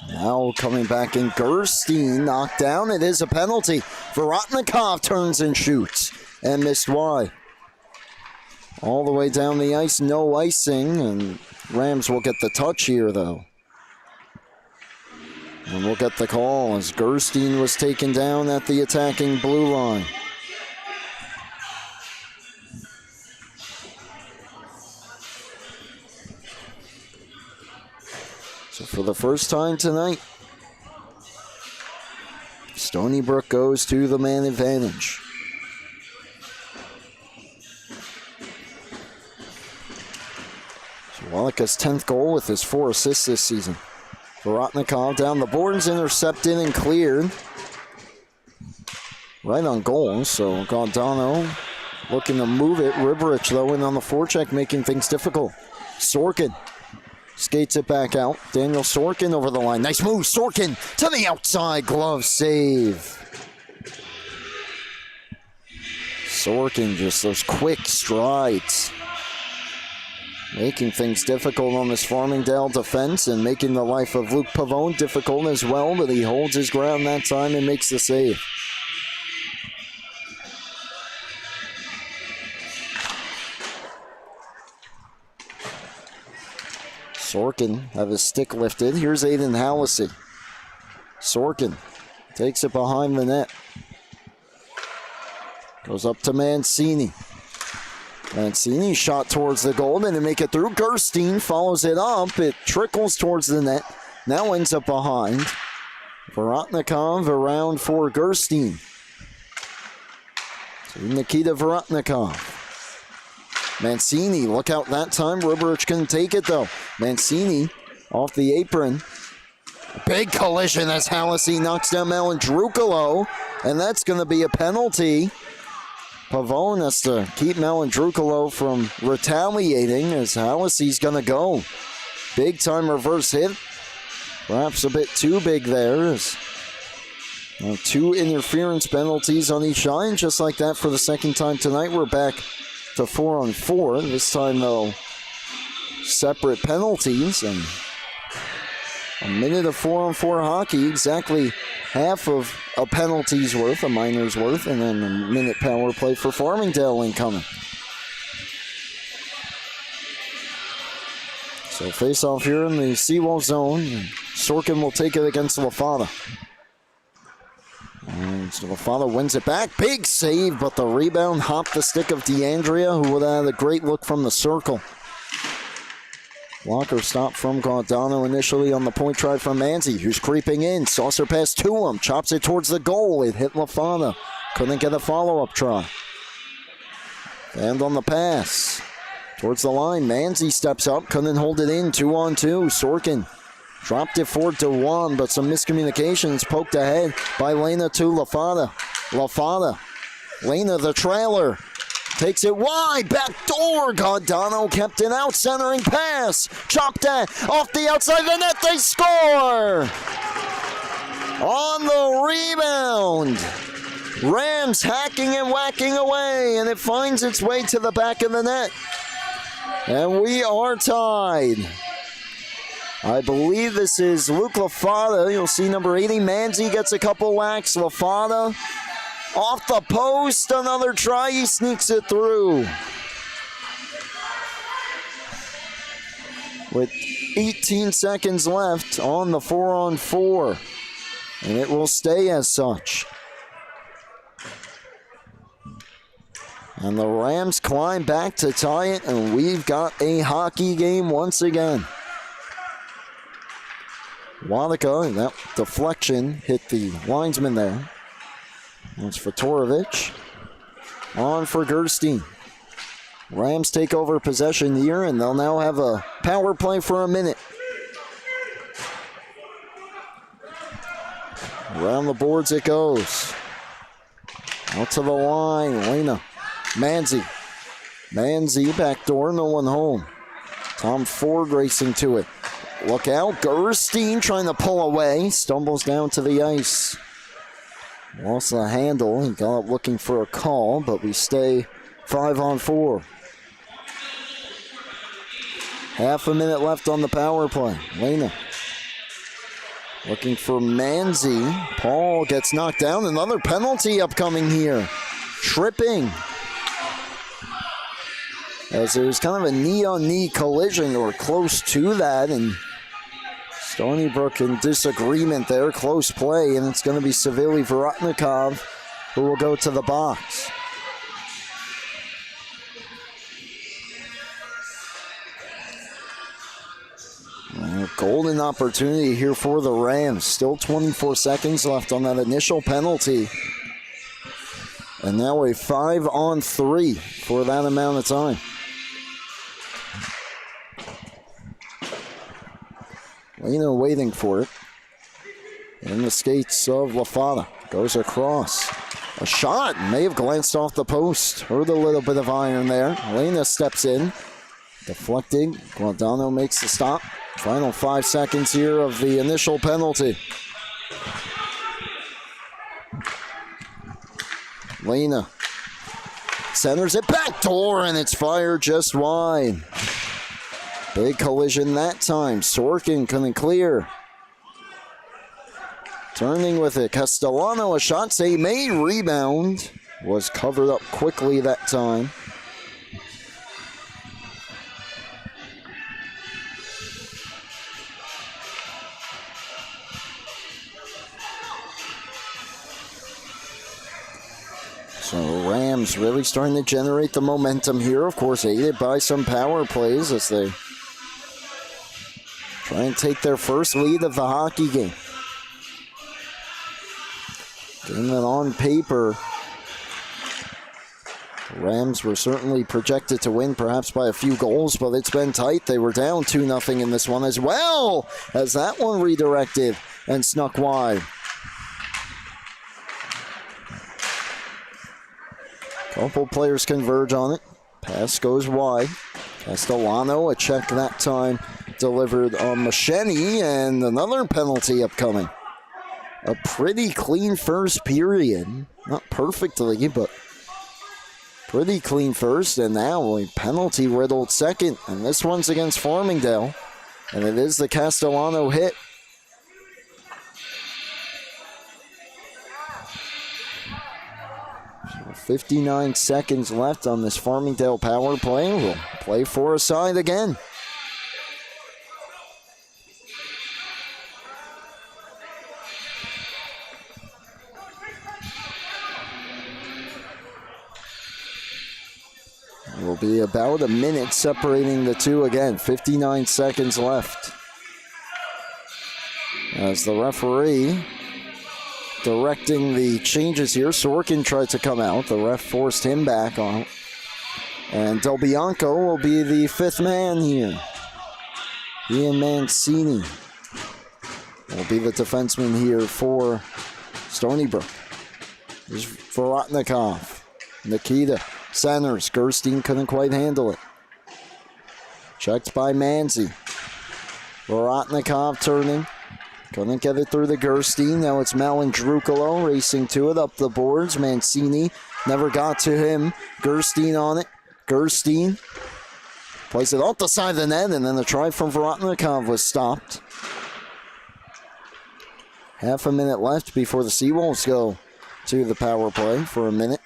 Now coming back in, Gerstein knocked down. It is a penalty. Vorotnikov turns and shoots and missed wide. All the way down the ice, no icing, and Rams will get the touch here though. And we'll get the call as Gerstein was taken down at the attacking blue line. So for the first time tonight, Stony Brook goes to the man advantage. So Wadika's 10th goal with his 4 assists this season. Vorotnikov down the boards, intercepted and cleared. Right on goal, so Gaudano looking to move it. Riberich though in on the forecheck, making things difficult. Sorkin skates it back out. Daniel Sorkin over the line. Nice move. Sorkin to the outside. Glove save. Sorkin just those quick strides. Making things difficult on this Farmingdale defense and making the life of Luke Pavone difficult as well, but he holds his ground that time and makes the save. Sorkin have his stick lifted. Here's Aiden Hallisey. Sorkin takes it behind the net. Goes up to Mancini. Mancini shot towards the goal and to make it through. Gerstein follows it up. It trickles towards the net. Now ends up behind. Vorotnikov around for Gerstein. To Nikita Vorotnikov. Mancini, look out that time. Riberich couldn't take it though. Mancini off the apron. Big collision as Hallisey knocks down Malandrukalo, and that's going to be a penalty. Pavone has to keep Malandrukalo from retaliating as Hallisey's going to go. Big time reverse hit. Perhaps a bit too big there. Now 2 interference penalties on each line, just like that for the second time tonight. We're back to 4-on-4. This time, though, separate penalties and a minute of 4-on-4 hockey, exactly half of a penalty's worth, a minor's worth, and then a minute power play for Farmingdale incoming. So face off here in the Seawolf zone. Sorkin will take it against LaFada. And so LaFada wins it back. Big save, but the rebound hopped the stick of DeAndrea, who would have had a great look from the circle. Blocker stop from Gaudano initially on the point try from Manzi, who's creeping in. Saucer pass to him. Chops it towards the goal. It hit LaFada. Couldn't get a follow-up try. And on the pass. Towards the line. Manzi steps up. Couldn't hold it in. 2-on-2. Sorkin dropped it forward to Juan, but some miscommunications poked ahead by Lena to LaFada. LaFada. Lena, the trailer. Takes it wide. Back door. Gaudano kept it out. Centering pass. Chopped that off the outside of the net. They score. On the rebound. Rams hacking and whacking away, and it finds its way to the back of the net. And we are tied. I believe this is Luke LaFada. You'll see number 80. Manzi gets a couple whacks. LaFada Off the post, another try, he sneaks it through. With 18 seconds left on the 4-on-4. And it will stay as such. And the Rams climb back to tie it, and we've got a hockey game once again. Wadika, that deflection hit the linesman there. That's for Torovic. On for Gerstein. Rams take over possession here, and they'll now have a power play for a minute. Around the boards it goes. Out to the line, Lena. Manzi backdoor, no one home. Tom Ford racing to it. Look out, Gerstein trying to pull away. Stumbles down to the ice. Lost the handle. He got up looking for a call, but we stay 5-on-4. Half a minute left on the power play. Lena looking for Manzi. Paul gets knocked down. Another penalty upcoming here. Tripping. As there's kind of a knee-on-knee collision or close to that, and Stony Brook in disagreement there. Close play, and it's going to be Savili Vorotnikov who will go to the box. Golden opportunity here for the Rams. Still 24 seconds left on that initial penalty. And now a 5-on-3 for that amount of time. Lena waiting for it. In the skates of Lafada. Goes across. A shot may have glanced off the post. Heard a little bit of iron there. Lena steps in. Deflecting. Guadano makes the stop. Final 5 seconds here of the initial penalty. Lena centers it back door, and it's fired just wide. Big collision that time. Sorkin couldn't clear. Turning with it. Castellano, a shot save made. Rebound was covered up quickly that time. So Rams really starting to generate the momentum here. Of course, aided by some power plays as they try and take their first lead of the hockey game. Game that on paper, the Rams were certainly projected to win, perhaps by a few goals, but it's been tight. They were down 2-0 in this one as well, as that one redirected and snuck wide. Couple players converge on it. Pass goes wide. Castellano, a check that time delivered on Macheni, and another penalty upcoming. A pretty clean first period. Not perfectly, but pretty clean first, and now a penalty-riddled second, and this one's against Farmingdale, and it is the Castellano hit. 59 seconds left on this Farmingdale power play. We'll play for a side again. It will be about a minute separating the two again. 59 seconds left. As the referee directing the changes here. Sorkin tried to come out. The ref forced him back on. And Del Bianco will be the fifth man here. Ian Mancini will be the defenseman here for Stony Brook. There's Vorotnikov. Nikita centers. Gerstein couldn't quite handle it. Checked by Manzi. Vorotnikov turning. Couldn't get it through the Gerstein. Now it's Malandrukalo racing to it up the boards. Mancini never got to him. Gerstein on it. Gerstein plays it off the side of the net, and then the try from Vorotnikov was stopped. Half a minute left before the Seawolves go to the power play for a minute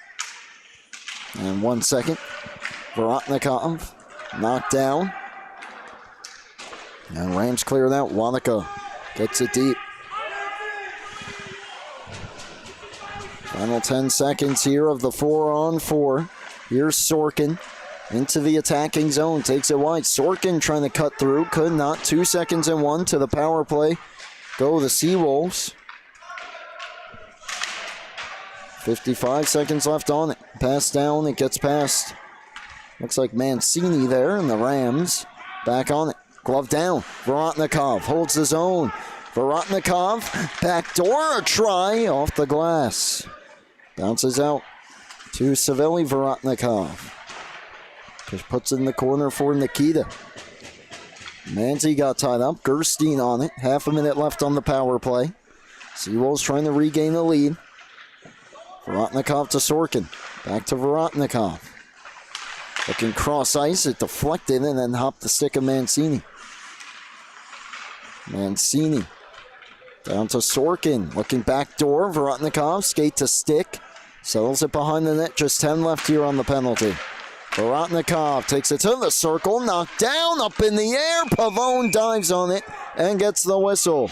and 1 second. Vorotnikov knocked down. And Rams clear it out. Wanaka gets it deep. Final 10 seconds here of the 4-on-4. Here's Sorkin into the attacking zone. Takes it wide. Sorkin trying to cut through. Could not. 2 seconds and 1 to the power play. Go the Seawolves. 55 seconds left on it. Pass down. It gets past. Looks like Mancini there, and the Rams back on it. Glove down. Vorotnikov holds the zone. Vorotnikov, backdoor, a try off the glass. Bounces out to Savelli. Vorotnikov just puts it in the corner for Nikita. Manzi got tied up. Gerstein on it. Half a minute left on the power play. Seawolves trying to regain the lead. Vorotnikov to Sorkin. Back to Vorotnikov. Looking cross ice. It deflected and then hopped the stick of Mancini. Mancini down to Sorkin. Looking back door. Vorotnikov skate to stick. Settles it behind the net. Just 10 left here on the penalty. Vorotnikov takes it to the circle. Knocked down up in the air. Pavone dives on it and gets the whistle.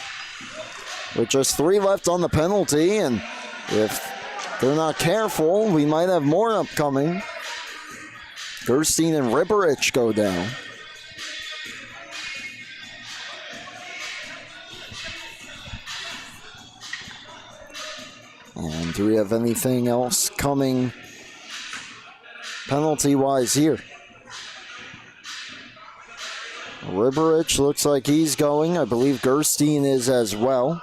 With just 3 left on the penalty, and if they're not careful, we might have more upcoming. Gerstein and Riberich go down. And do we have anything else coming penalty-wise here? Riberich looks like he's going. I believe Gerstein is as well.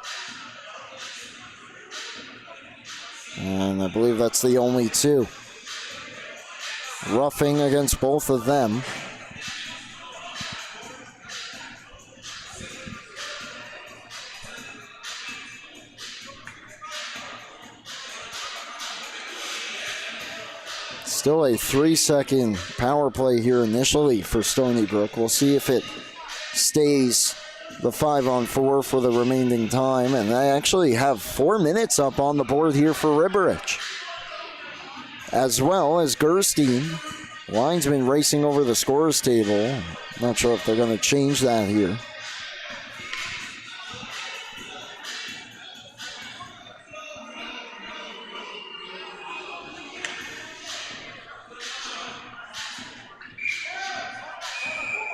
And I believe that's the only 2. Roughing against both of them. Still a 3-second power play here initially for Stony Brook. We'll see if it stays the 5-on-4 for the remaining time. And they actually have 4 minutes up on the board here for Riberich, as well as Gerstein. Linesman racing over the scores table. Not sure if they're going to change that here.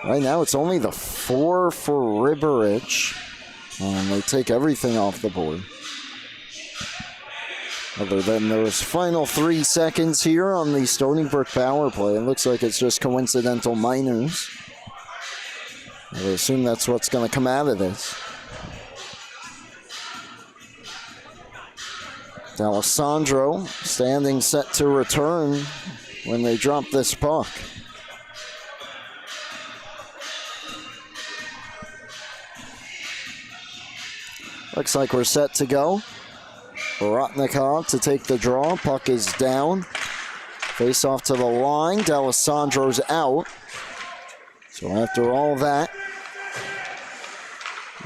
Right now it's only the 4 for Riberich. And they take everything off the board. Other than those final 3 seconds here on the Stony Brook power play. It looks like it's just coincidental minors. I would assume that's what's going to come out of this. D'Alessandro standing set to return when they drop this puck. Looks like we're set to go. Vorotnikov to take the draw. Puck is down. Face off to the line. D'Alessandro's out. So after all that,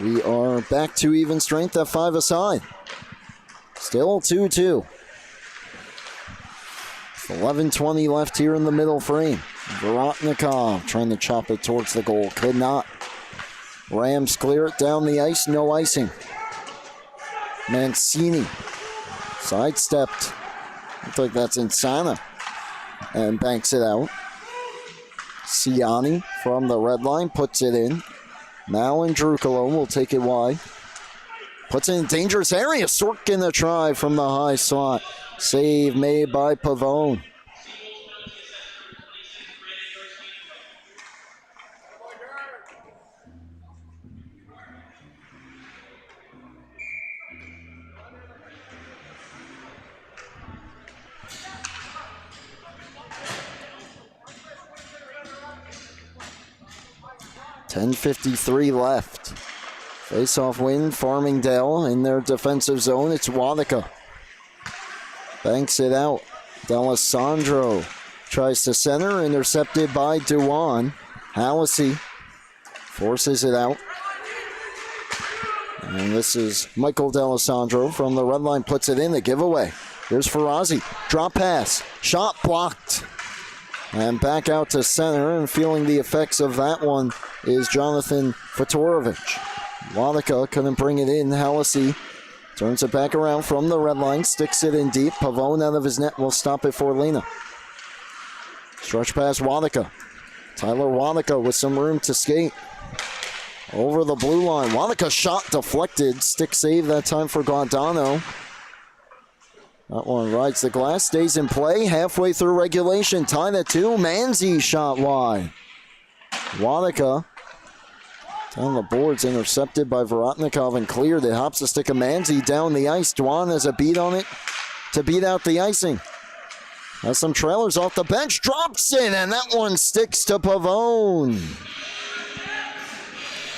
we are back to even strength at 5-a-side. Still 2-2. 11:20 left here in the middle frame. Vorotnikov trying to chop it towards the goal. Could not. Rams clear it down the ice. No icing. Mancini sidestepped. Looks like that's Insana. And banks it out. Ciani from the red line puts it in. Now Drukalo will take it wide. Puts it in dangerous area. Sorkin a try from the high slot. Save made by Pavone. .53 left. Face-off win, Farmingdale in their defensive zone. It's Wadika. Banks it out. D'Alessandro tries to center, intercepted by Dewan. Hallisey forces it out. And this is Michael D'Alessandro from the red line, puts it in, the giveaway. Here's Ferrazzi. Drop pass. Shot blocked. And back out to center, and feeling the effects of that one is Jonathan Fedorovic. Wadika couldn't bring it in. Hallisey turns it back around from the red line, sticks it in deep. Pavone out of his net will stop it for Lena. Stretch pass Wadika. Tyler Wadika with some room to skate. Over the blue line. Wadika shot deflected. Stick save that time for Guardano. That one rides the glass, stays in play. Halfway through regulation, tied at 2. Manzi shot wide. Wadika down the boards, intercepted by Vorotnikov and cleared. It hops the stick of Manzi down the ice. Dwan has a beat on it to beat out the icing. Has some trailers off the bench, drops in, and that one sticks to Pavone.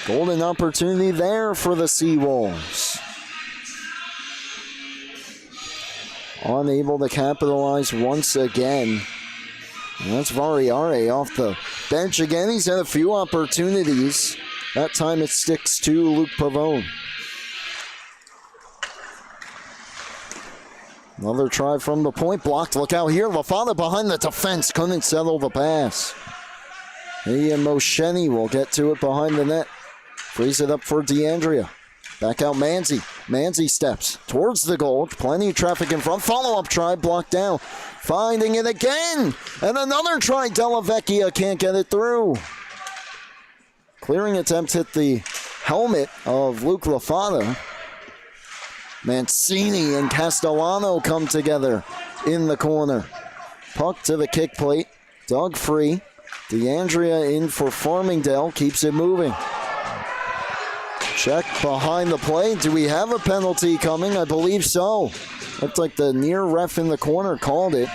Golden opportunity there for the Seawolves. Unable to capitalize once again. And that's Variare off the bench again. He's had a few opportunities. That time it sticks to Luke Pavone. Another try from the point, blocked. Look out here, Lafada behind the defense, couldn't settle the pass. He and Mosheni will get to it behind the net. Frees it up for DeAndrea. Back out Manzi. Manzi steps towards the goal. Plenty of traffic in front. Follow-up try, blocked down. Finding it again. And another try. Della Vecchia can't get it through. Clearing attempt hit the helmet of Luke Lafada. Mancini and Castellano come together in the corner. Puck to the kick plate. Dug free. DeAndrea in for Farmingdale. Keeps it moving. Check behind the play. Do we have a penalty coming? I believe so. Looked like the near ref in the corner called it.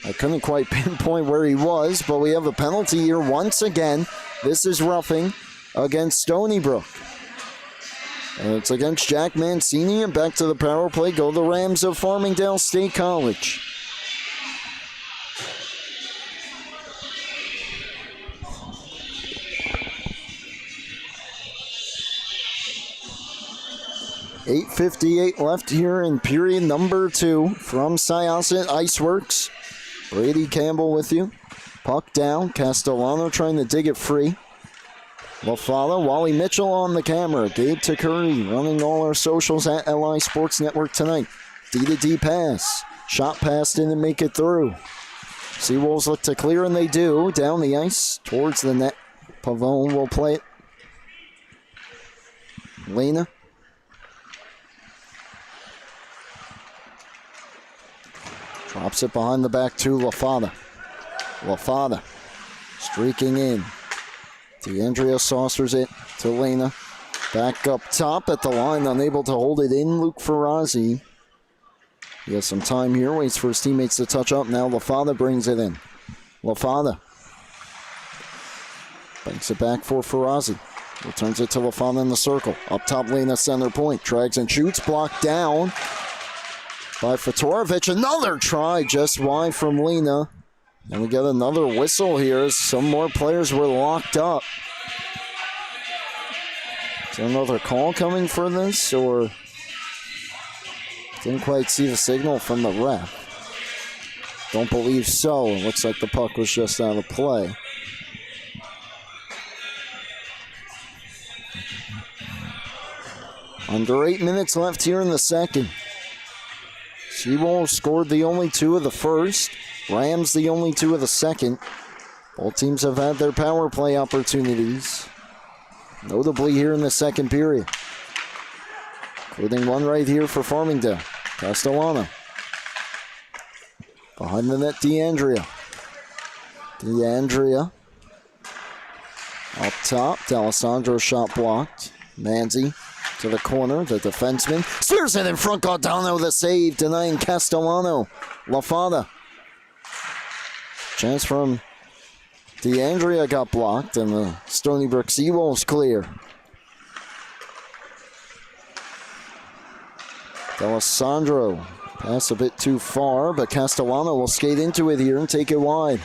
I couldn't quite pinpoint where he was, but we have a penalty here once again. This is roughing against Stony Brook. And it's against Jack Mancini, and back to the power play go the Rams of Farmingdale State College. .8:58 left here in period number 2 from Syosset Iceworks. Brady Campbell with you. Puck down. Castellano trying to dig it free. Lafada, Wally Mitchell on the camera. Gabe Takuri running all our socials at LI Sports Network tonight. D-to-D pass. Shot pass didn't make it through. Seawolves look to clear, and they do. Down the ice towards the net. Pavone will play it. Lena. Drops it behind the back to Lafada. Lafada streaking in. DeAndrea saucers it to Lena. Back up top at the line, unable to hold it in. Luke Ferrazzi. He has some time here, waits for his teammates to touch up. Now Lafada brings it in. Lafada banks it back for Ferrazzi. Returns it to Lafada in the circle. Up top, Lena center point. Drags and shoots, blocked down by Fedorovic. Another try just wide from Lena. And we get another whistle here as some more players were locked up. Is there another call coming for this, or didn't quite see the signal from the ref? Don't believe so. It looks like the puck was just out of play. Under 8 minutes left here in the second. Seawolves scored the only 2 of the first. Rams the only 2 of the second. Both teams have had their power play opportunities, notably here in the second period, including one right here for Farmingdale. Castellano. Behind the net, DeAndrea. DeAndrea. Up top, D'Alessandro shot blocked. Manzi to the corner, the defenseman. Steers it in front, Guardano the save, denying Castellano. Lafada. Chance from DeAndrea got blocked, and the Stony Brook Seawolves clear. D'Alessandro, pass a bit too far, but Castellano will skate into it here and take it wide.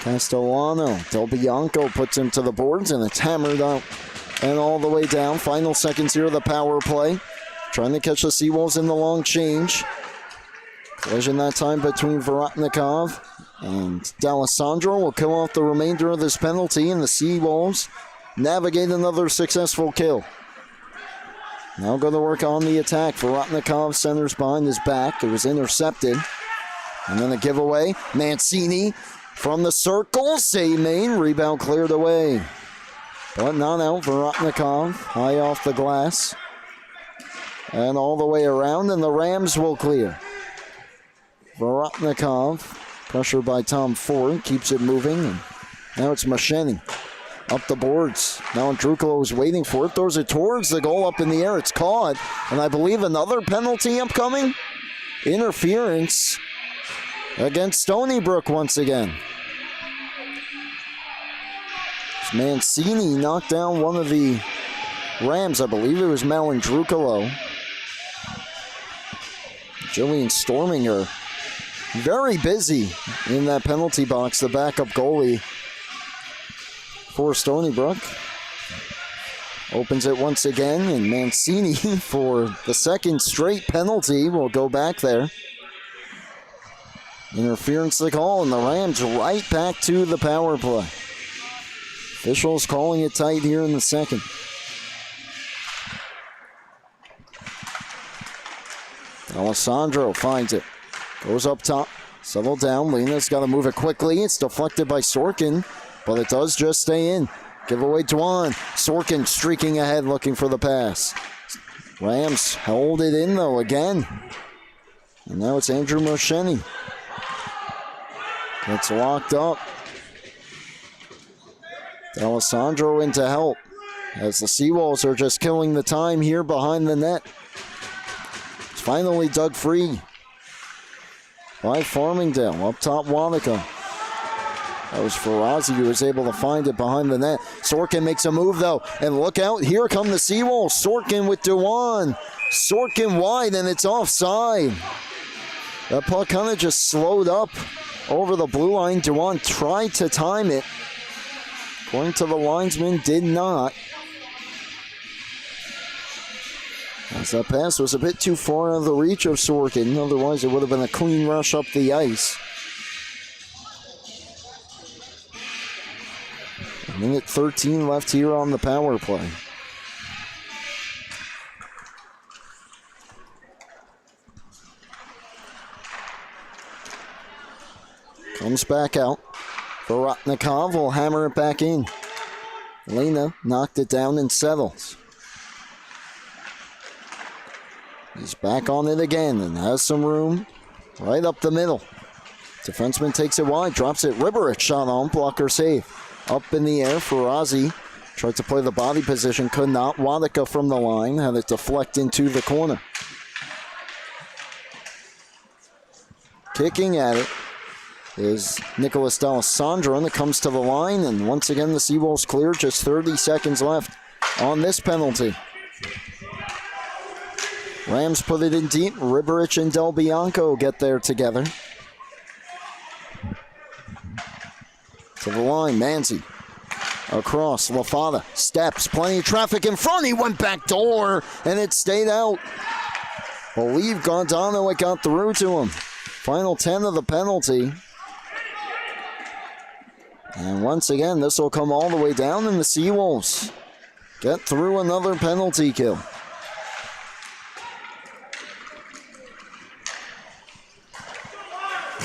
Castellano, Del Bianco puts him to the boards, and it's hammered out and all the way down. Final seconds here of the power play. trying to catch the Seawolves in the long change. Collision that time between Vorotnikov and D'Alessandro will kill off the remainder of this penalty, and the Seawolves navigate another successful kill. Now go to work on the attack. Vorotnikov centers behind his back. It was intercepted. And then a giveaway. Mancini from the circle. Save main. Rebound cleared away. But not out. Vorotnikov high off the glass. And all the way around, and the Rams will clear. Vorotnikov, pressured by Tom Ford, keeps it moving. And now it's Masheni up the boards. Now Andrukalo is waiting for it. Throws it towards the goal up in the air. It's caught. And I believe another penalty upcoming. Interference against Stony Brook once again. Mancini knocked down one of the Rams. I believe it was Mal Andrukalo. Jillian Storminger very busy in that penalty box, the backup goalie for Stony Brook. Opens it once again, and Mancini for the second straight penalty will go back there. Interference the call, and the Rams right back to the power play. Officials calling it tight here in the second. Alessandro finds it. Goes up top. Settle down. Lena's got to move it quickly. It's deflected by Sorkin, but it does just stay in. Give away Dwan. Sorkin streaking ahead looking for the pass. Rams held it in though again. And now it's Andrew Mosheni. Gets locked up. Alessandro in to help as the Seawolves are just killing the time here behind the net. It's finally dug free by Farmingdale. Up top, Wanaka. That was Ferrazzi who was able to find it behind the net. Sorkin makes a move though, and look out, here come the Seawolves. Sorkin with Dewan. Sorkin wide, and it's offside. That puck kind of just slowed up over the blue line. Dewan tried to time it. According to the linesman, did not. As that pass was a bit too far out of the reach of Sorkin. Otherwise, it would have been a clean rush up the ice. A minute 13 left here on the power play. Comes back out. Vorotnikov will hammer it back in. Lena knocked it down and settles. He's back on it again and has some room right up the middle. Defenseman takes it wide, drops it. Riberich shot on, blocker save. Up in the air, Ferrazzi tried to play the body position, could not. Wadika from the line, had it deflect into the corner. Kicking at it is Nicholas D'Alessandro, and it comes to the line, and once again the Seawolves clear. Just 30 seconds left on this penalty. Rams put it in deep. Riberich and Del Bianco get there together. To the line, Manzi. Across, LaFada steps, plenty of traffic in front. He went back door, and it stayed out. Believe Gardano, it got through to him. Final 10 of the penalty. And once again, this will come all the way down, and the Seawolves get through another penalty kill.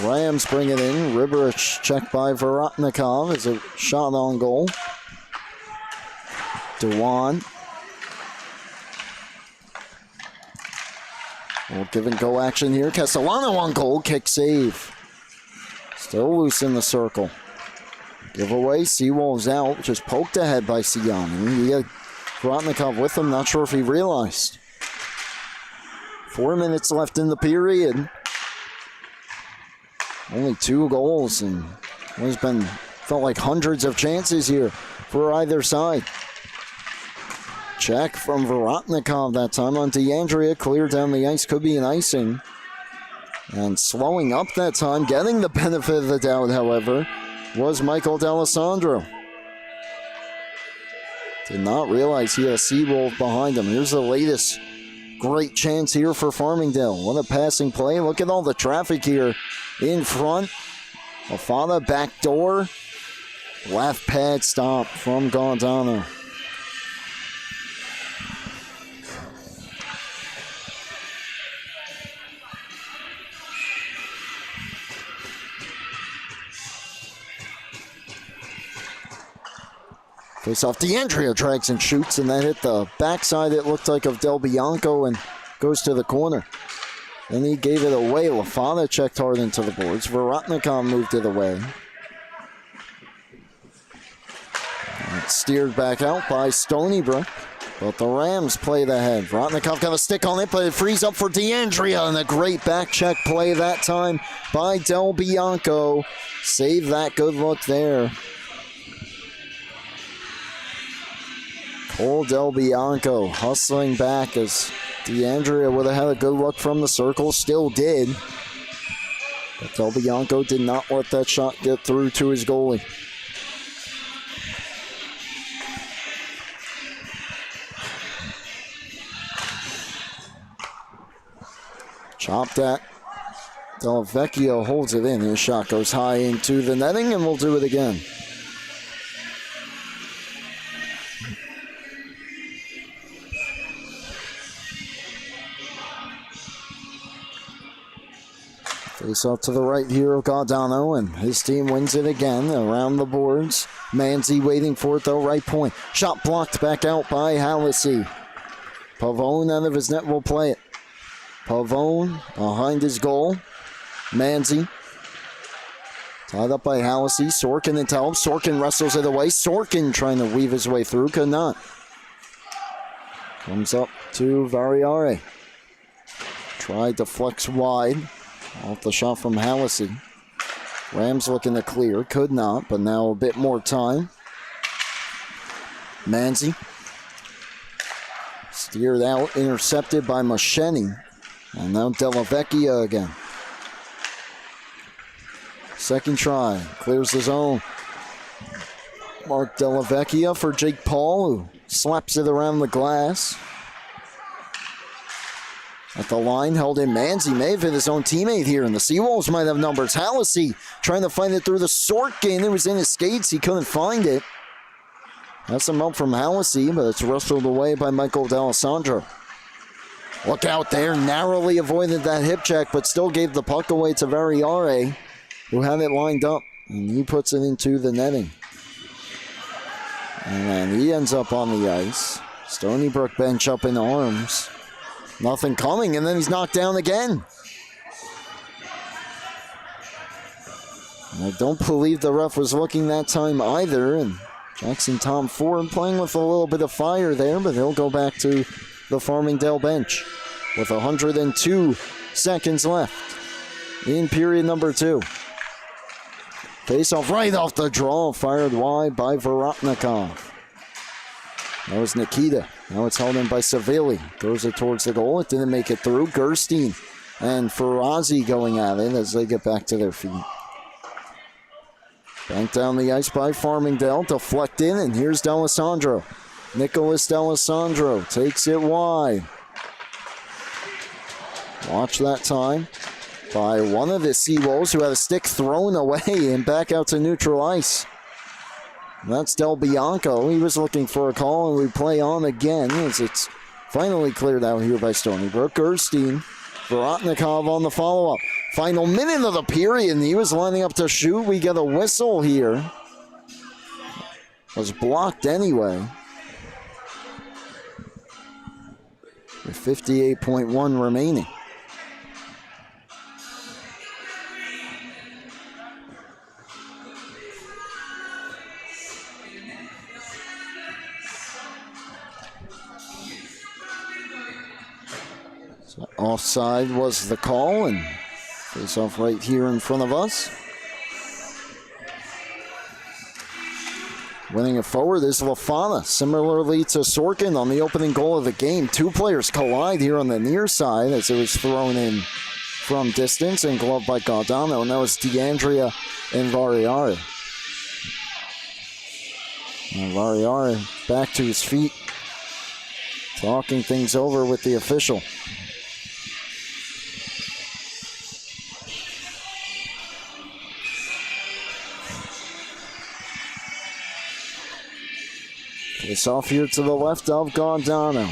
Rams bring it in. Riberich checked by Vorotnikov as a shot on goal. Dewan. Well, give and go action here. Castellano on goal. Kick save. Still loose in the circle. Giveaway. Seawolves out. Just poked ahead by Siani. He had Vorotnikov with him. Not sure if he realized. 4 minutes left in the period. Only 2 goals, and there's been, felt like hundreds of chances here for either side. Check from Vorotnikov that time on DeAndrea, clear down the ice, could be an icing. And slowing up that time, getting the benefit of the doubt, however, was Michael D'Alessandro. Did not realize he had a Seawolf behind him. Here's the latest great chance here for Farmingdale. What a passing play. Look at all the traffic here in front. Alfada back door. Left pad stop from Gaudano. Face off, DeAndrea drags and shoots, and that hit the backside, it looked like, of Del Bianco and goes to the corner. Then he gave it away. Lafana checked hard into the boards. Vorotnikov moved it away. It's steered back out by Stony Brook, but the Rams played ahead. Vorotnikov got a stick on it, but it frees up for DeAndrea, and a great back check play that time by Del Bianco. Save that good look there. Cole Del Bianco hustling back as DeAndrea would have had a good look from the circle, still did. But Del Bianco did not let that shot get through to his goalie. Chopped at. Del Vecchio holds it in. His shot goes high into the netting, and we'll do it again. Face off to the right here of Gaudano, and his team wins it again around the boards. Manzi waiting for it though, right point. Shot blocked back out by Hallisey. Pavone out of his net will play it. Pavone behind his goal. Manzi tied up by Hallisey. Sorkin and Taleb. Sorkin wrestles it away. Sorkin trying to weave his way through, could not. Comes up to Variare. Tried to flex wide. Off the shot from Hallisey. Rams looking to clear. Could not, but now a bit more time. Manzi. Steered out, intercepted by Macheni. And now Della Vecchia again. Second try. Clears the zone. Mark Della Vecchia for Jake Paul, who slaps it around the glass. At the line, held in Manzi. May have hit his own teammate here, and the Seawolves might have numbers. Hallisey trying to find it through the Sorkin. It was in his skates. He couldn't find it. That's some help from Hallisey, but it's wrestled away by Michael D'Alessandro. Look out there. Narrowly avoided that hip check, but still gave the puck away to Variare, who had it lined up, and he puts it into the netting. And he ends up on the ice. Stony Brook bench up in arms. Nothing coming, and then he's knocked down again. And I don't believe the ref was looking that time either. And Jackson Tom Ford playing with a little bit of fire there, but he'll go back to the Farmingdale bench with 102 seconds left in period number 2. Face-off right off the draw, fired wide by Vorotnikov. That was Nikita. Now it's held in by Savilli. Throws it towards the goal. It didn't make it through. Gerstein and Ferrazzi going at it as they get back to their feet. Banked down the ice by Farmingdale. Deflect in, and here's D'Alessandro. Nicholas D'Alessandro takes it wide. Watch that time by one of the Seawolves who had a stick thrown away and back out to neutral ice. That's Del Bianco. He was looking for a call, and we play on again as it's finally cleared out here by Stony Brook. Gerstein, Vorotnikov on the follow-up. Final minute of the period, and he was lining up to shoot. We get a whistle here. Was blocked anyway. With 58.1 remaining. Offside was the call, and face off right here in front of us. Winning it forward is Lafana, similarly to Sorkin on the opening goal of the game. Two players collide here on the near side as it was thrown in from distance and gloved by Gaudano, and that was DeAndrea and Variare. And Variare back to his feet. talking things over with the official. It's off here to the left of Gondano.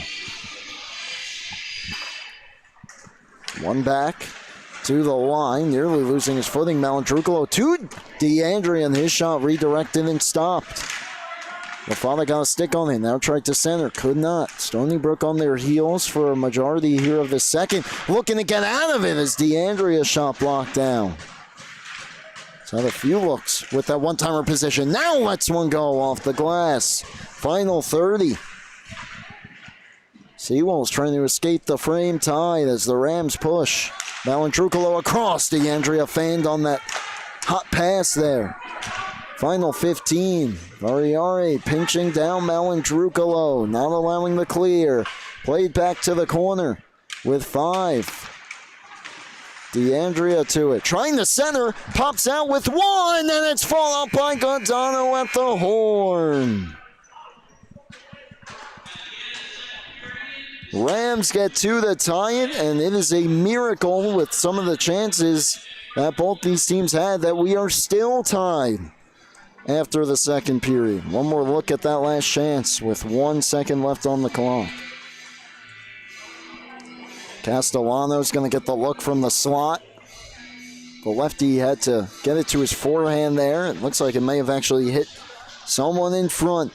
One back to the line, nearly losing his footing. Malandrucolo to DeAndrea, and his shot redirected and stopped. The father got a stick on him, now tried to center, could not. Stony Brook on their heels for a majority here of the second. Looking to get out of it as DeAndrea's shot blocked down. So had a few looks with that one-timer position. Now lets one go off the glass. Final 30. Seawolves trying to escape the frame tide as the Rams push. Malandrucolo across. DeAndrea fanned on that hot pass there. Final 15. Variare pinching down Malandrucolo, not allowing the clear. Played back to the corner with 5. DeAndrea to it. Trying to center. Pops out with 1, and it's followed by Gondano at the horn. Rams get 2 to tie it, and it is a miracle with some of the chances that both these teams had that we are still tied after the second period. One more look at that last chance with 1 second left on the clock. Castellano's going to get the look from the slot. The lefty had to get it to his forehand there. It looks like it may have actually hit someone in front.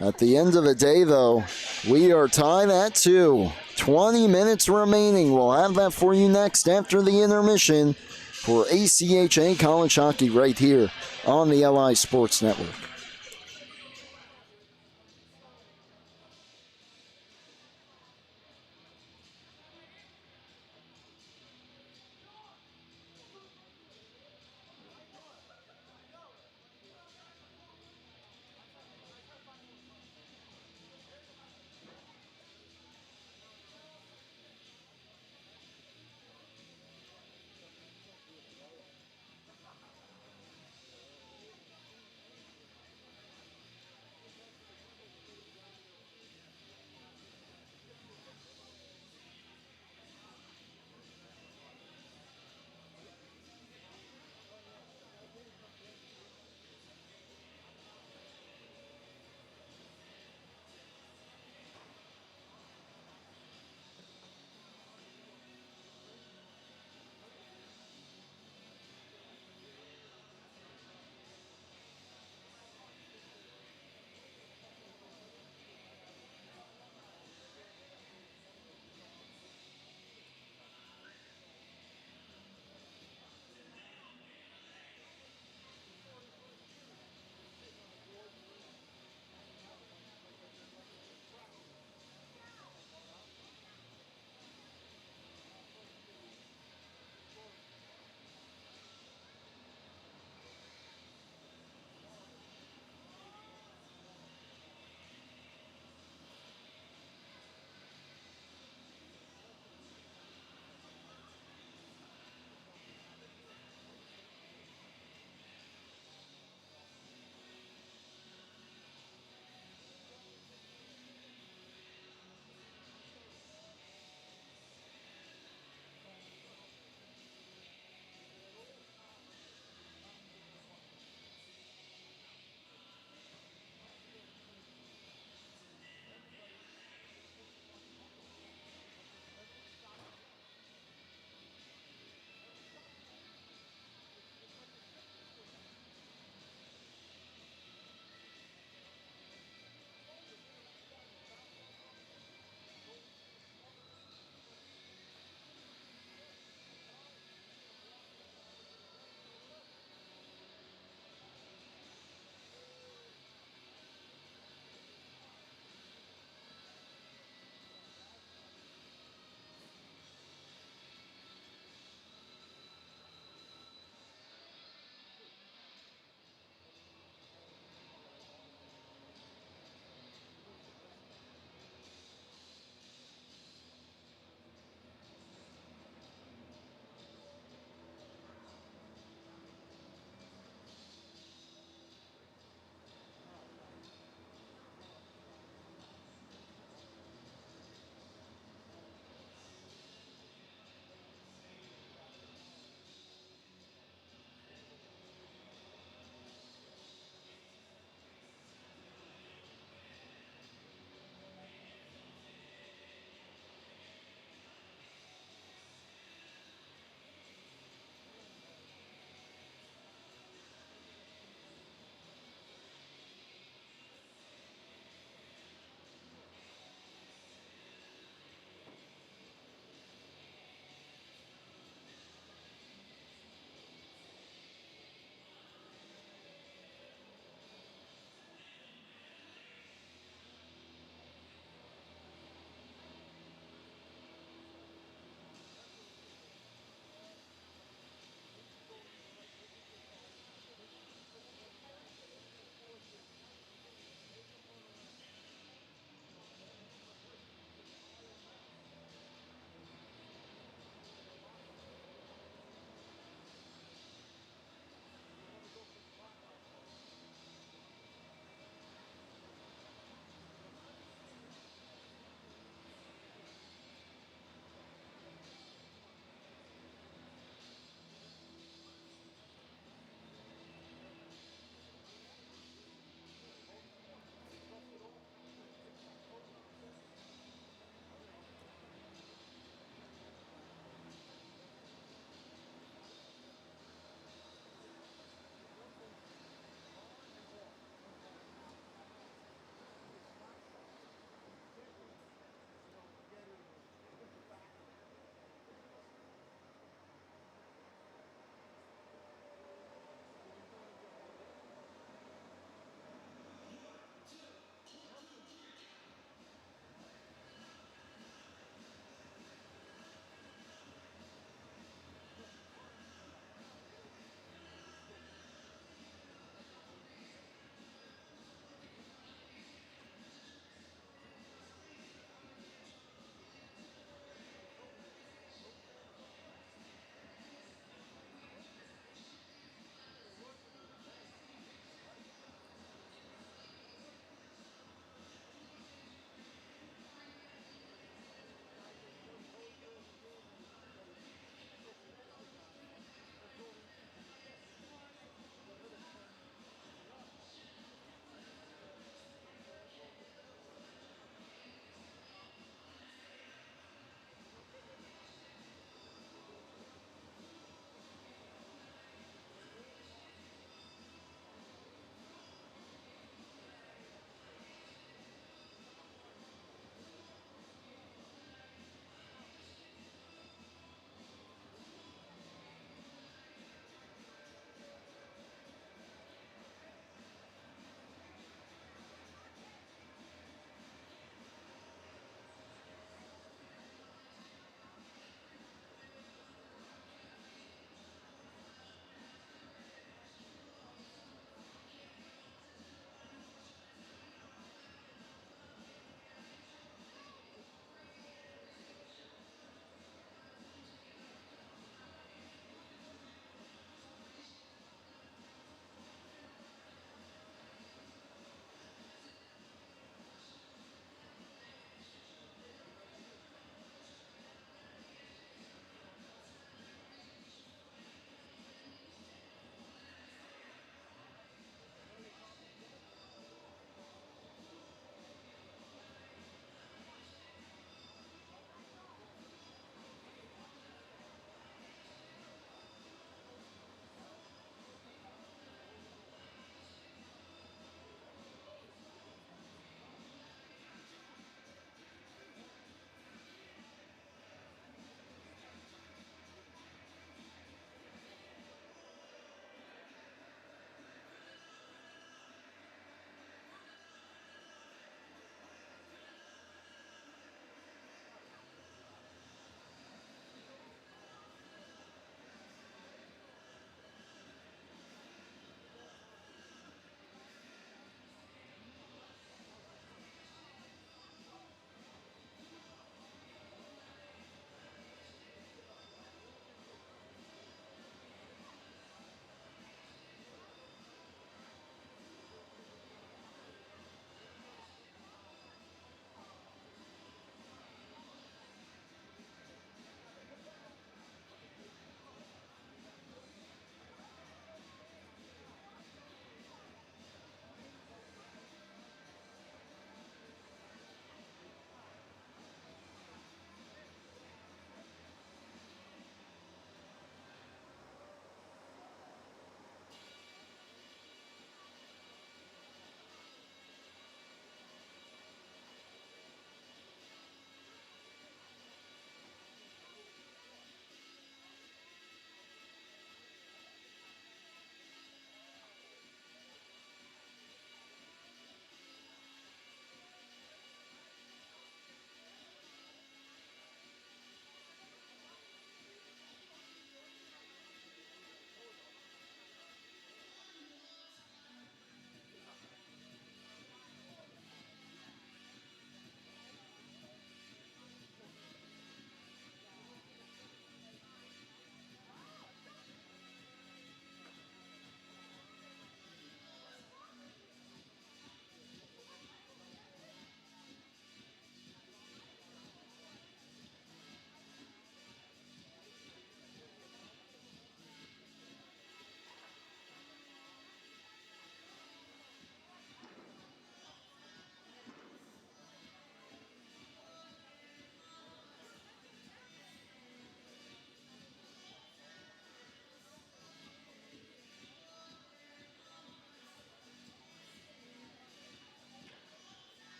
At the end of the day, though, we are tied at 2. 20 minutes remaining. We'll have that for you next after the intermission for ACHA College Hockey right here on the LI Sports Network.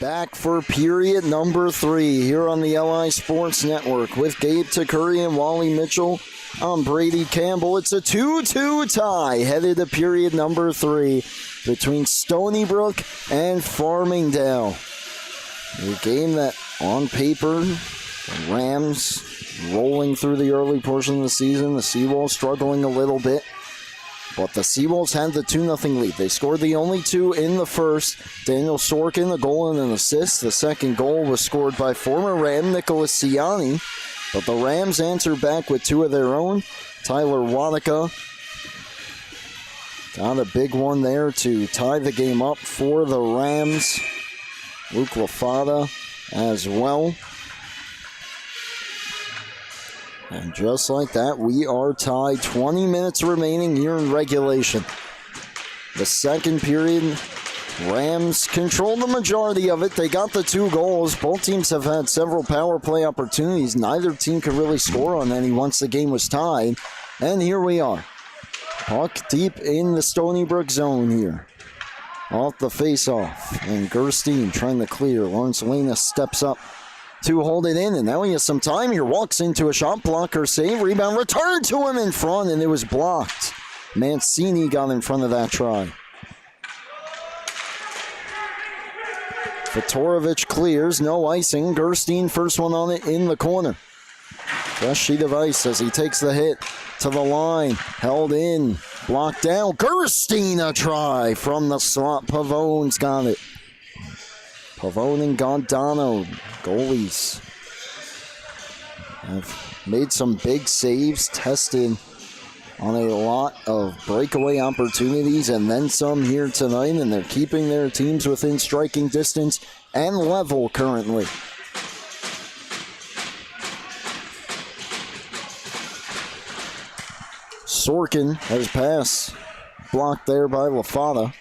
Back for period number 3 here on the LI Sports Network with Gabe Takuri and Wally Mitchell. I'm Brady Campbell. It's a 2-2 tie headed to period number 3 between Stony Brook and Farmingdale. A game that on paper, the Rams rolling through the early portion of the season, the Seawolves struggling a little bit. But the Seawolves had the 2-0 lead. They scored the only 2 in the first. Daniel Sorkin, a goal and an assist. The second goal was scored by former Ram Nicholas Ciani. But the Rams answered back with 2 of their own. Tyler Wanica got a big one there to tie the game up for the Rams. Luke LaFada as well. And just like that, we are tied. 20 minutes remaining here in regulation. The second period, Rams controlled the majority of it. They got the 2 goals. Both teams have had several power play opportunities. Neither team could really score on any once the game was tied. And here we are. Puck deep in the Stony Brook zone here. Off the face-off. And Gerstein trying to clear. Lawrence Lena steps up to hold it in, and now he has some time here. Walks into a shot blocker save. Rebound return to him in front, and it was blocked. Mancini got in front of that try. Vitorovich clears, no icing. Gerstein first one on it in the corner. Fresh sheet of ice as he takes the hit to the line. Held in, blocked down. Gerstein a try from the slot. Pavone's got it. Pavone and Gondano, goalies, have made some big saves, tested on a lot of breakaway opportunities and then some here tonight, and they're keeping their teams within striking distance and level currently. Sorkin has pass blocked there by LaFada.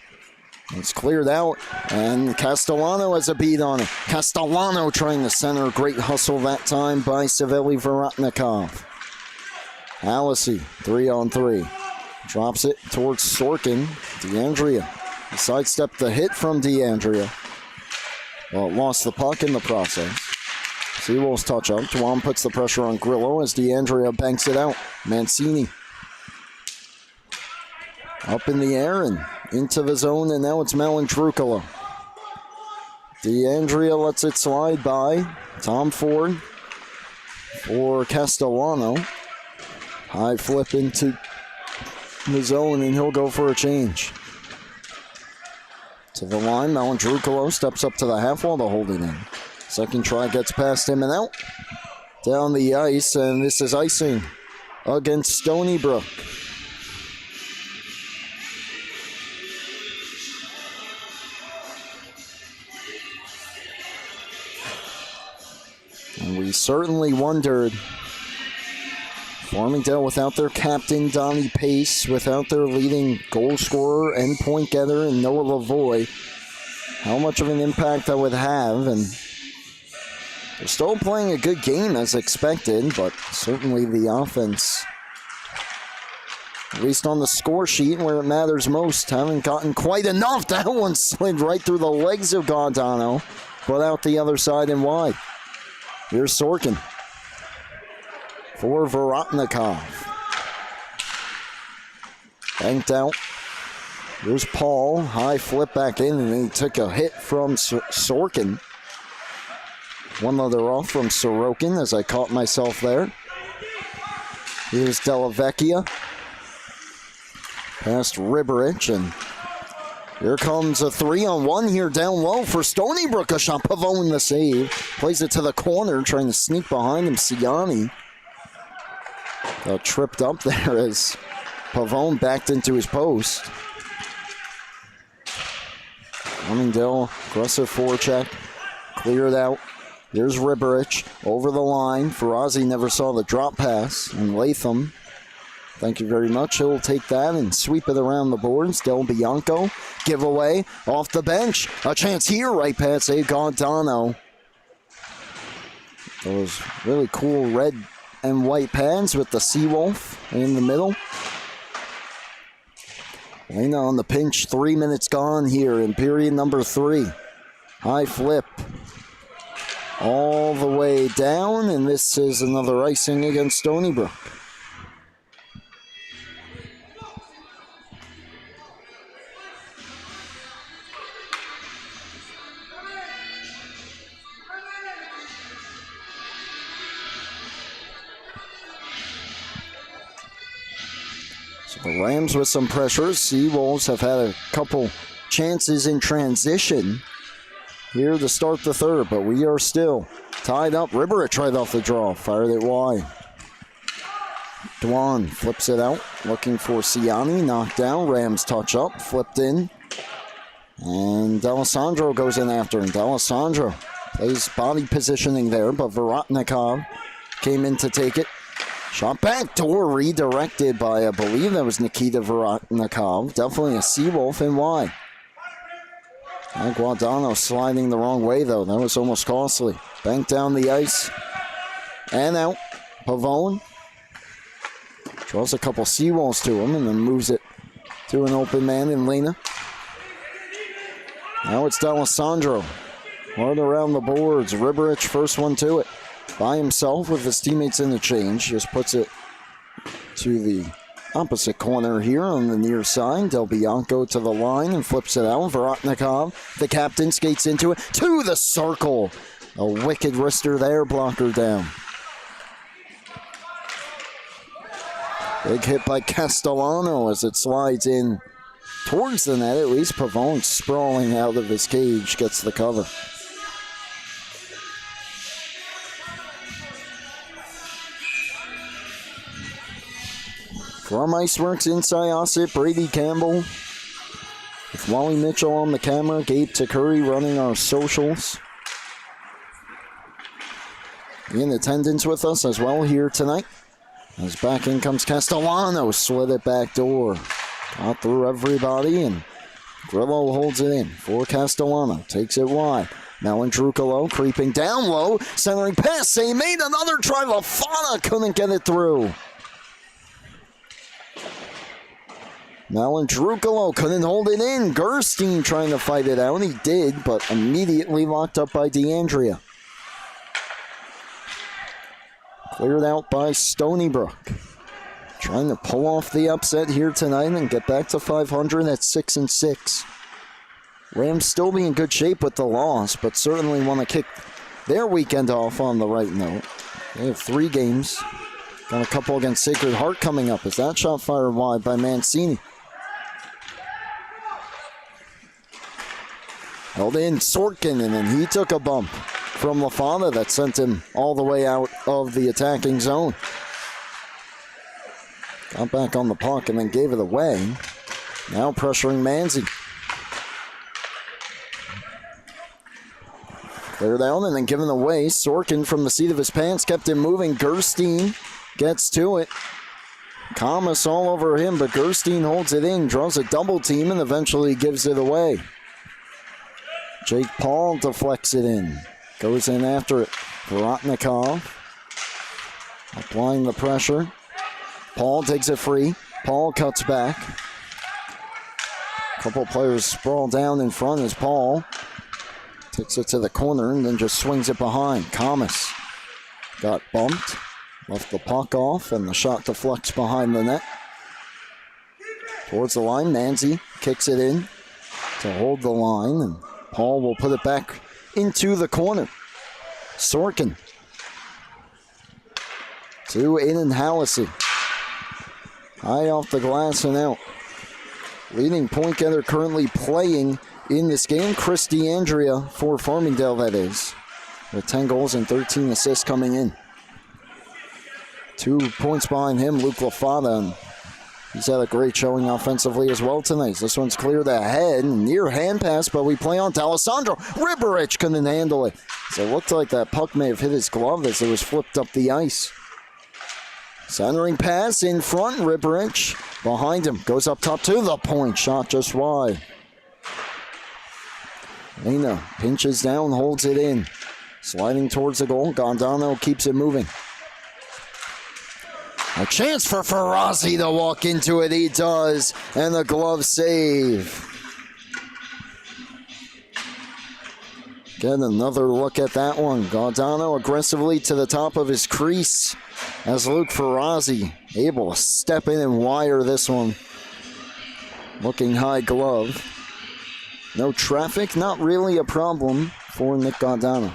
It's cleared out, and Castellano has a beat on it. Castellano trying to center. Great hustle that time by Savelli Vorotnikov. Alisi, 3-on-3. Drops it towards Sorkin. DeAndrea. Sidestepped the hit from DeAndrea. Well, lost the puck in the process. Seawolves touch up. Tuan puts the pressure on Grillo as DeAndrea banks it out. Mancini. Up in the air and into the zone, and now it's Malandrukala. DeAndrea lets it slide by. Tom Ford for Castellano. High flip into the zone, and he'll go for a change. To the line, Malandrukala steps up to the half wall to hold it in. Second try gets past him and out. Down the ice, and this is icing against Stony Brook. And we certainly wondered, Farmingdale without their captain, Donnie Pace, without their leading goal scorer and point getter, and Noah Lavoie, how much of an impact that would have. And they're still playing a good game as expected, but certainly the offense, at least on the score sheet where it matters most, haven't gotten quite enough. That one slid right through the legs of Gondano, but out the other side and wide. Here's Sorkin for Vorotnikov. Banked out. Here's Paul. High flip back in, and he took a hit from Sorkin. One other off from Sorokin as I caught myself there. Here's Della Vecchia. Past Riberich, and here comes a 3-on-1 here down low for Stony Brook. A shot, Pavone the save. Plays it to the corner, trying to sneak behind him. Ciani got tripped up there as Pavone backed into his post. Farmingdale, aggressive forecheck. Cleared out. Here's Riberich over the line. Ferrazzi never saw the drop pass. And Latham, thank you very much. He'll take that and sweep it around the boards. Del Bianco, giveaway off the bench. A chance here, right past A. Gondano. Those really cool red and white pads with the Seawolf in the middle. Lena on the pinch. 3 minutes gone here in period number 3. High flip. All the way down, and this is another icing against Stony Brook. So the Rams with some pressure. Seawolves have had a couple chances in transition here to start the third, but we are still tied up. Riberich right off the draw, fired it wide. Dwan flips it out, looking for Ciani, knocked down. Rams touch up, flipped in. And D'Alessandro goes in after him. D'Alessandro plays body positioning there, but Vorotnikov came in to take it. Shot back door redirected by, I believe that was Nikita Vorotnikov. Definitely a Seawolf and wide. Guadano sliding the wrong way, though. That was almost costly. Banked down the ice. And out. Pavone draws a couple Seawolves to him and then moves it to an open man in Lena. Now it's D'Alessandro. Hard around the boards. Riberich, first one to it. By himself with his teammates in the change. Just puts it to the opposite corner here on the near side. Del Bianco to the line and flips it out. Vorotnikov, the captain, skates into it. To the circle. A wicked wrister there, blocker down. Big hit by Castellano as it slides in towards the net. At least Pavone sprawling out of his cage gets the cover. From Iceworks in Syosset, Brady Campbell with Wally Mitchell on the camera, Gabe Takuri running our socials. In attendance with us as well here tonight. As back in comes Castellano, slid it back door. Got through everybody, and Grillo holds it in for Castellano. Takes it wide. Malandrucolo creeping down low. Centering pass. They made another try. Lafana couldn't get it through. Malandrucolo couldn't hold it in. Gerstein trying to fight it out. He did, but immediately locked up by DeAndrea. Cleared out by Stony Brook. Trying to pull off the upset here tonight and get back to 500 at 6-6. Rams still be in good shape with the loss, but certainly want to kick their weekend off on the right note. They have 3 games. Got a couple against Sacred Heart coming up. As that shot fired wide by Mancini. Held in Sorkin, and then he took a bump from Lafana that sent him all the way out of the attacking zone. Got back on the puck and then gave it away. Now pressuring Manzi. Clear down and then given away. Sorkin from the seat of his pants kept him moving. Gerstein gets to it. Kamas all over him, but Gerstein holds it in, draws a double team, and eventually gives it away. Jake Paul deflects it in. Goes in after it. Vorotnikov applying the pressure. Paul takes it free. Paul cuts back. A couple players sprawl down in front as Paul takes it to the corner and then just swings it behind. Kamas got bumped. Left the puck off and the shot deflects behind the net. Towards the line, Manzi kicks it in to hold the line, and Paul will put it back into the corner. Sorkin to Aiden Hallisey. High off the glass and out. Leading point getter currently playing in this game, Chris DeAndrea for Farmingdale, that is. With 10 goals and 13 assists coming in. 2 points behind him, Luke Lafana, and he's had a great showing offensively as well tonight. This one's cleared ahead, near hand pass, but we play on to Alessandro. Riberich couldn't handle it. So it looked like that puck may have hit his glove as it was flipped up the ice. Centering pass in front, Riberich behind him. Goes up top to the point, shot just wide. Lena pinches down, holds it in. Sliding towards the goal, Gondano keeps it moving. A chance for Ferrazzi to walk into it. He does. And the glove save. Get another look at that one. Gaudano aggressively to the top of his crease as Luke Ferrazzi able to step in and wire this one. Looking high glove. No traffic, not really a problem for Nick Gaudano.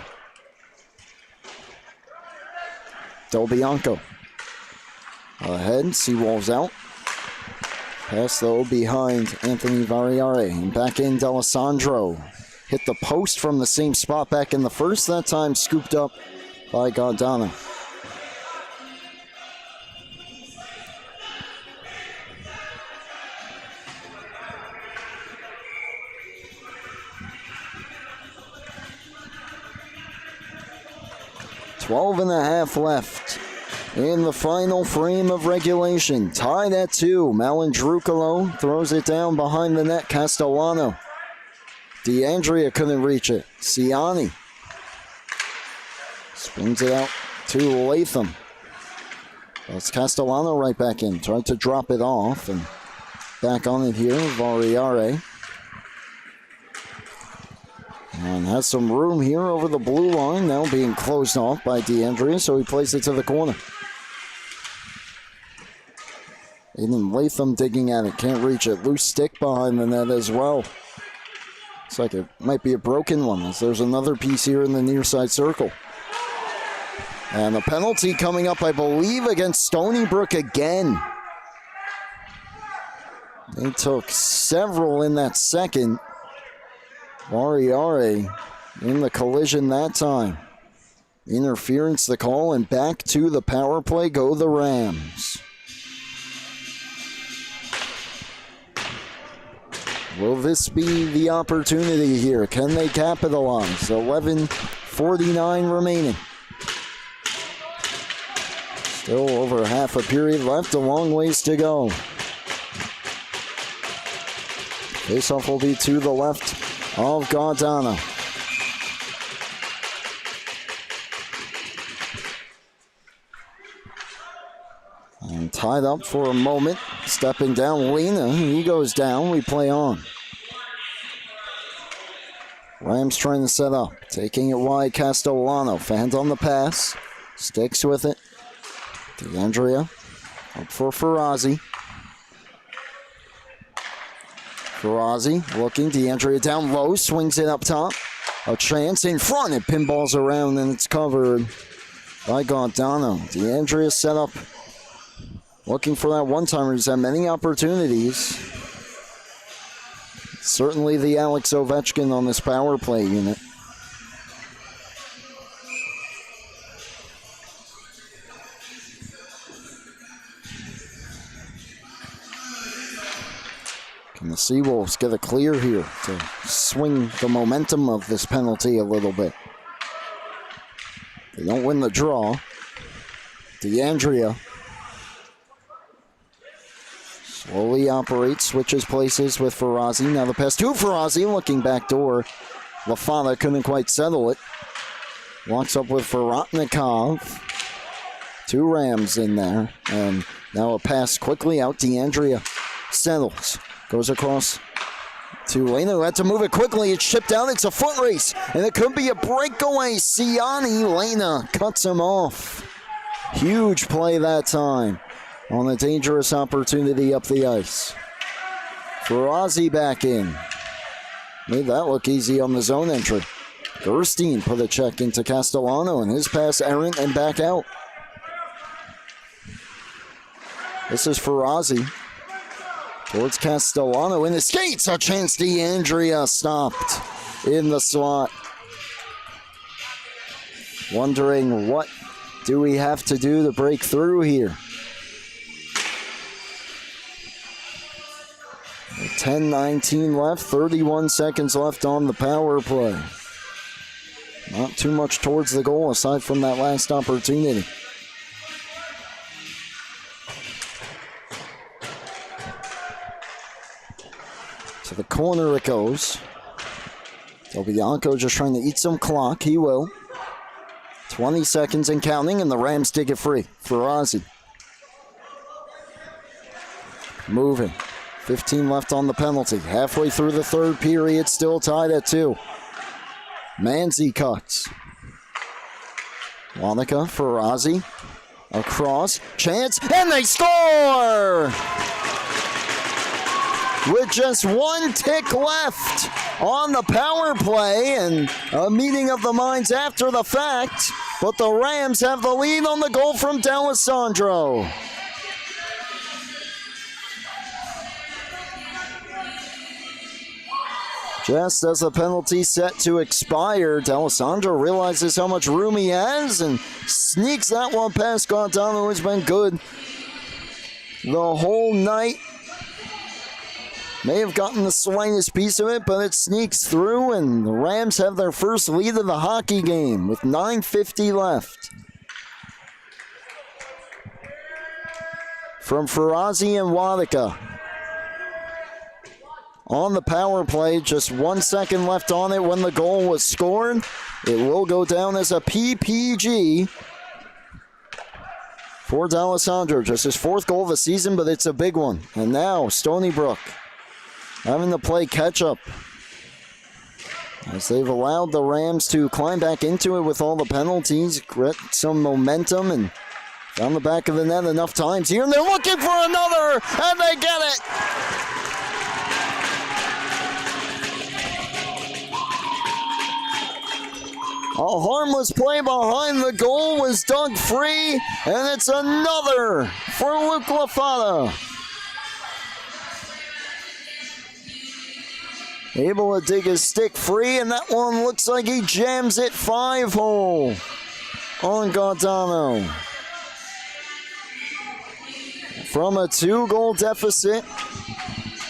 Del Bianco ahead, Seawolves out. Pass though behind Anthony Variare. And back in D'Alessandro. Hit the post from the same spot back in the first, that time scooped up by Gaudano. Twelve and a half left in the final frame of regulation. Tied at 2. Malandrucolo throws it down behind the net. Castellano. DeAndrea couldn't reach it. Ciani spins it out to Latham. That's Castellano right back in. Tried to drop it off and back on it here. Variare. And has some room here over the blue line. Now being closed off by DeAndrea, so he plays it to the corner. Aiden Latham digging at it. Can't reach it. Loose stick behind the net as well. Looks like it might be a broken one, as there's another piece here in the near side circle. And a penalty coming up, I believe, against Stony Brook again. They took several in that second. Variare in the collision that time. Interference the call, and back to the power play go the Rams. Will this be the opportunity here? Can they capitalize? 11:49 remaining. Still over half a period left, a long ways to go. Faceoff will be to the left of Gaudano. And tied up for a moment. Stepping down, Lena. He goes down. We play on. Rams trying to set up. Taking it wide, Castellano. Fans on the pass. Sticks with it. DeAndrea up for Ferrazzi. Ferrazzi looking. DeAndrea down low. Swings it up top. A chance in front. It pinballs around and it's covered by Gaudano. DeAndrea set up. Looking for that one-timer. He's had many opportunities. Certainly the Alex Ovechkin on this power play unit. Can the Seawolves get a clear here to swing the momentum of this penalty a little bit? They don't win the draw. DeAndrea slowly operates, switches places with Ferrazzi. Now the pass to Ferrazzi, looking back door. Lafana couldn't quite settle it. Walks up with Farotnikov. 2 Rams in there. And now a pass quickly out. DeAndrea settles. Goes across to Lena, who had to move it quickly. It's shipped out. It's a foot race. And it could be a breakaway. Ciani. Lena cuts him off. Huge play that time on a dangerous opportunity up the ice. Ferrazzi back in. Made that look easy on the zone entry. Gerstein put a check into Castellano, and his pass errant and back out. This is Ferrazzi towards Castellano in the skates. A chance. DeAndrea stopped in the slot. Wondering what do we have to do to break through here. 10:19 left, 31 seconds left on the power play. Not too much towards the goal aside from that last opportunity. To the corner it goes. Del Bianco just trying to eat some clock. He will. 20 seconds and counting, and the Rams dig it free. Ferrazzi. Moving. 15 left on the penalty. Halfway through the third period, still tied at 2. Manzi cuts. Wanaka for Ozzy. Across. Chance. And they score! With just one tick left on the power play and a meeting of the minds after the fact. But the Rams have the lead on the goal from D'Alessandro. Just as the penalty set to expire, D'Alessandro realizes how much room he has and sneaks that one past Gaudano, who's been good the whole night. May have gotten the slightest piece of it, but it sneaks through, and the Rams have their first lead of the hockey game with 9:50 left. From Farazi and Wadika. On the power play, just 1 second left on it when the goal was scored. It will go down as a PPG for D'Alessandro. Just his 4th goal of the season, but it's a big one. And now, Stony Brook having to play catch-up as they've allowed the Rams to climb back into it with all the penalties, get some momentum, and down the back of the net enough times here. And they're looking for another, and they get it! A harmless play behind the goal was dug free, and it's another for Luke Lafata. Able to dig his stick free, and that one looks like he jams it 5-hole on Gaudano. From a 2-goal deficit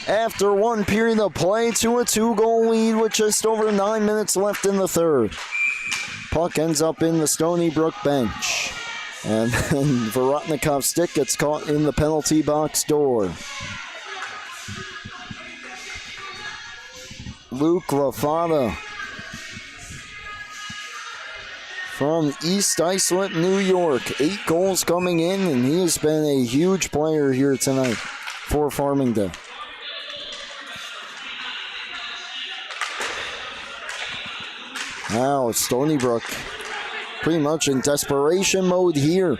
after 1 period of play to a 2-goal lead with just over 9 minutes left in the third. Puck ends up in the Stony Brook bench. And then Vorotnikov's stick gets caught in the penalty box door. Luke Lafata from East Islip, New York. 8 goals coming in, and he has been a huge player here tonight for Farmingdale. Now Stony Brook pretty much in desperation mode here,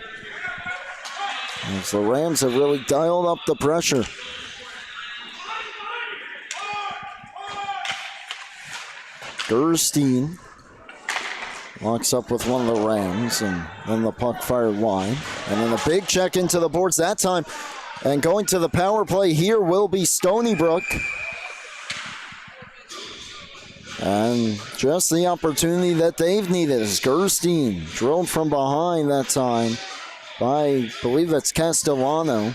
as the Rams have really dialed up the pressure. Gerstein locks up with one of the Rams, and then the puck fired wide. And then a big check into the boards that time. And going to the power play here will be Stony Brook. And just the opportunity that they've needed is Gerstein drilled from behind that time by, I believe that's Castellano.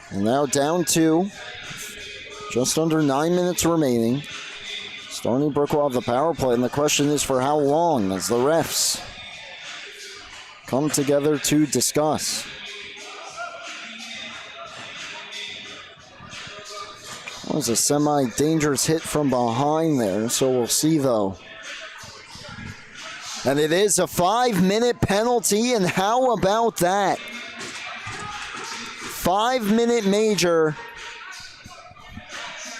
And now down 2, just under 9 minutes remaining. Stony Brook will have the power play, and the question is for how long as the refs come together to discuss. That was a semi-dangerous hit from behind there, so we'll see though. And it is a 5-minute penalty, and how about that? 5-minute major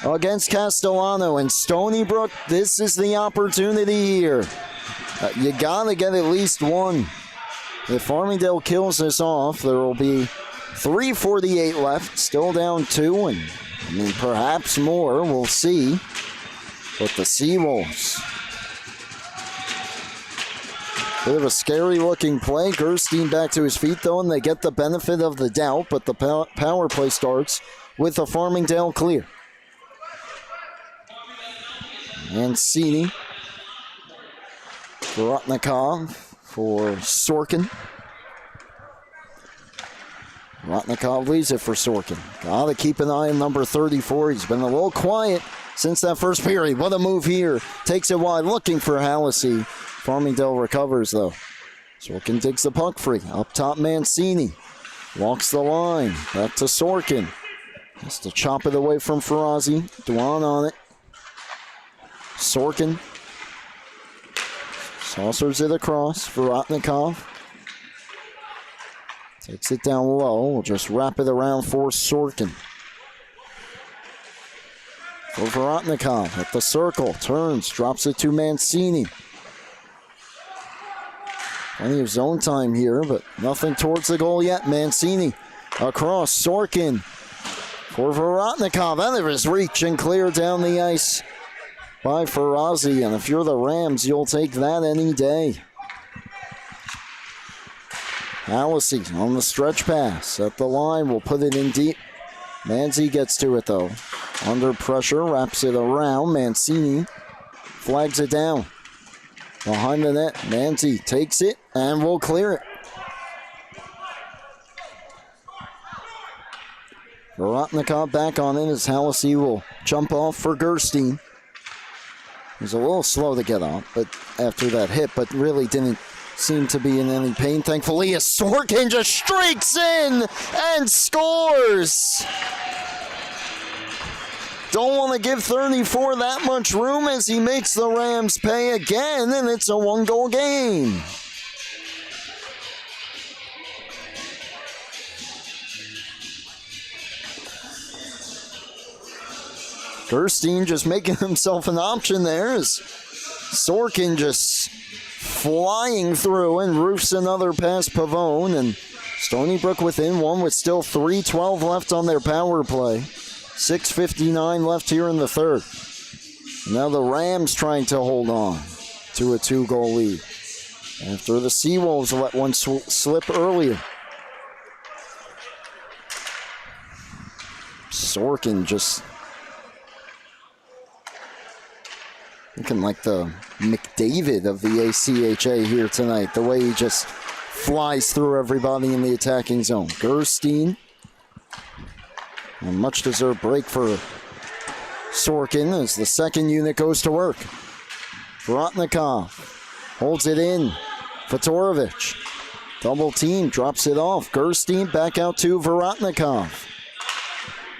against Castellano, and Stony Brook, this is the opportunity here. You gotta get at least one. If Farmingdale kills this off, there will be 3:48 left, still down 2, and I mean, perhaps more, we'll see. But the Seawolves. Bit of a scary looking play. Gerstein back to his feet though, and they get the benefit of the doubt, but the power play starts with a Farmingdale clear. Mancini. Vorotnikov for Sorkin. Vorotnikov leaves it for Sorkin. Gotta keep an eye on number 34. He's been a little quiet since that first period. What a move here. Takes it wide, looking for Hallisey. Farmingdale recovers, though. Sorkin digs the puck free. Up top, Mancini. Walks the line. Back to Sorkin. Has to chop it away from Farazi. Dwan on it. Sorkin. Saucers it across. Vorotnikov. Takes it down low. We'll just wrap it around for Sorkin. for Vorotnikov at the circle. Turns, drops it to Mancini. Plenty of zone time here, but nothing towards the goal yet. Mancini across. Sorkin for Vorotnikov. Out of his reach and clear down the ice by Ferrazzi. And if you're the Rams, you'll take that any day. Hallacy on the stretch pass at the line. Will put it in deep. Manzi gets to it though. Under pressure, wraps it around. Mancini flags it down. Behind the net, Manzi takes it and will clear it. Vorotnikov back on it as Hallacy will jump off for Gerstein. He's a little slow to get off, but after that hit, but really didn't seem to be in any pain. Thankfully, as Sorkin just streaks in and scores. Don't want to give 34 that much room as he makes the Rams pay again, and it's a one-goal game. Gerstein just making himself an option there as Sorkin just flying through and roofs another past Pavone, and Stony Brook within one with still 3:12 left on their power play. 6:59 left here in the third. Now the Rams trying to hold on to a 2-goal lead after the Seawolves let one slip earlier. Sorkin just looking like the McDavid of the ACHA here tonight. The way he just flies through everybody in the attacking zone. Gerstein. A much-deserved break for Sorkin as the second unit goes to work. Vorotnikov holds it in. Fedorovic. Double team, drops it off. Gerstein back out to Vorotnikov.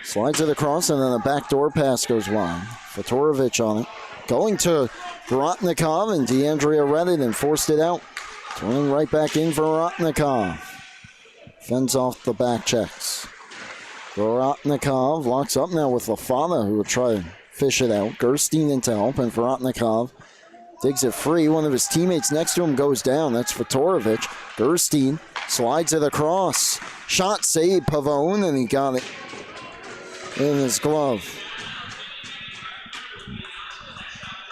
Slides it across and then a backdoor pass goes wide. Fedorovic on it. Going to Vorotnikov, and DeAndrea read it and forced it out. Turning right back in for Vorotnikov. Fends off the back checks. Vorotnikov locks up now with Lafana, who will try to fish it out. Gerstein into help, and Vorotnikov digs it free. One of his teammates next to him goes down. That's Fedorovic. Gerstein slides it across. Shot save, Pavone, and he got it in his glove.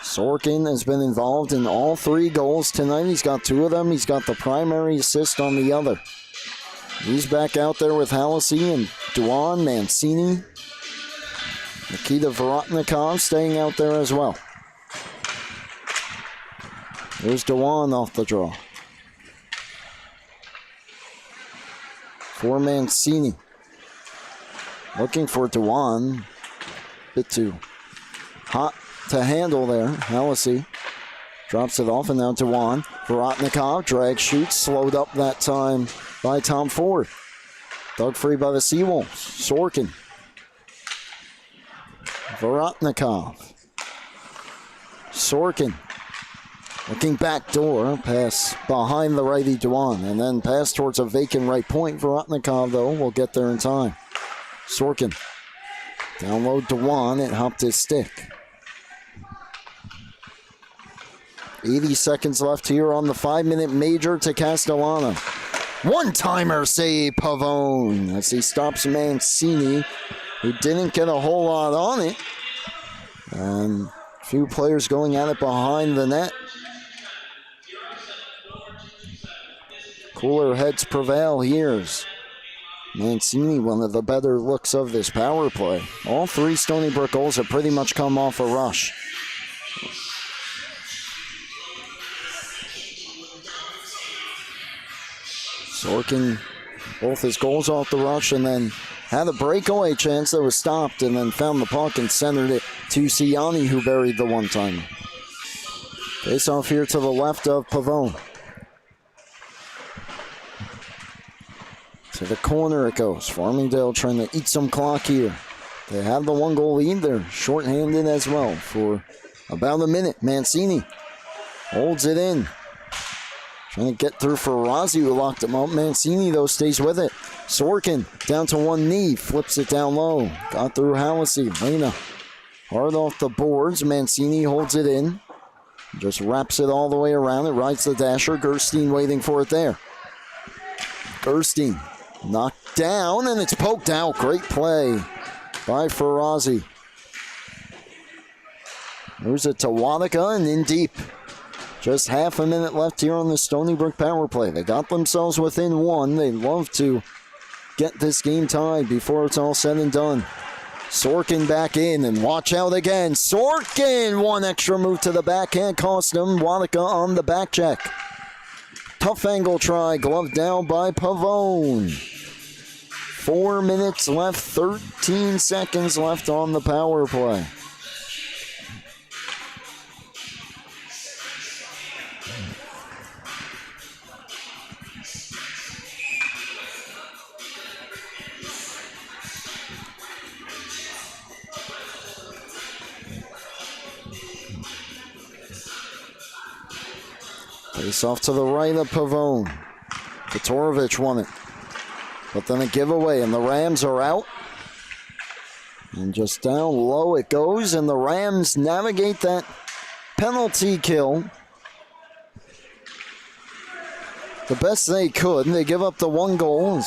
Sorkin has been involved in all 3 goals tonight. He's got 2 of them. He's got the primary assist on the other. He's back out there with Hallacy and Duan, Mancini. Nikita Vorotnikov staying out there as well. There's Duan off the draw. For Mancini. Looking for Duan. Bit too hot to handle there. Hallacy drops it off, and now Duan. Vorotnikov drag shoots, slowed up that time by Tom Ford. Dug free by the Seawolves. Sorkin. Vorotnikov. Sorkin. Looking back door. Pass behind the righty Duan. And then pass towards a vacant right point. Vorotnikov, though, will get there in time. Sorkin. Download Duan. It hopped his stick. 80 seconds left here on the 5-minute major to Castellano. One-timer save, Pavone, as he stops Mancini, who didn't get a whole lot on it. And a few players going at it behind the net. Cooler heads prevail here. Mancini, one of the better looks of this power play. All 3 Stony Brook goals have pretty much come off a rush. Sorkin, both his goals off the rush, and then had a breakaway chance that was stopped, and then found the puck and centered it to Siani, who buried the one-timer. Face off here to the left of Pavone. To the corner it goes. Farmingdale trying to eat some clock here. They have the 1-goal lead. They're shorthanded as well for about a minute. Mancini holds it in. Trying to get through for Ferrazzi, who locked him up. Mancini, though, stays with it. Sorkin down to one knee. Flips it down low. Got through Hallacy. Lena Hard off the boards. Mancini holds it in. Just wraps it all the way around. It rides the dasher. Gerstein waiting for it there. Gerstein knocked down, and it's poked out. Great play by Ferrazzi. Moves it to Wanaka and in deep. Just half a minute left here on the Stony Brook power play. They got themselves within one. They'd love to get this game tied before it's all said and done. Sorkin back in, and watch out again. Sorkin, one extra move to the backhand, cost him. Wanaka on the back check. Tough angle try, gloved down by Pavone. 4 minutes left, 13 seconds left on the power play. Face off to the right of Pavone. Fedorovic won it. But then a giveaway, and the Rams are out. And just down low it goes, and the Rams navigate that penalty kill the best they could. They give up the 1 goal.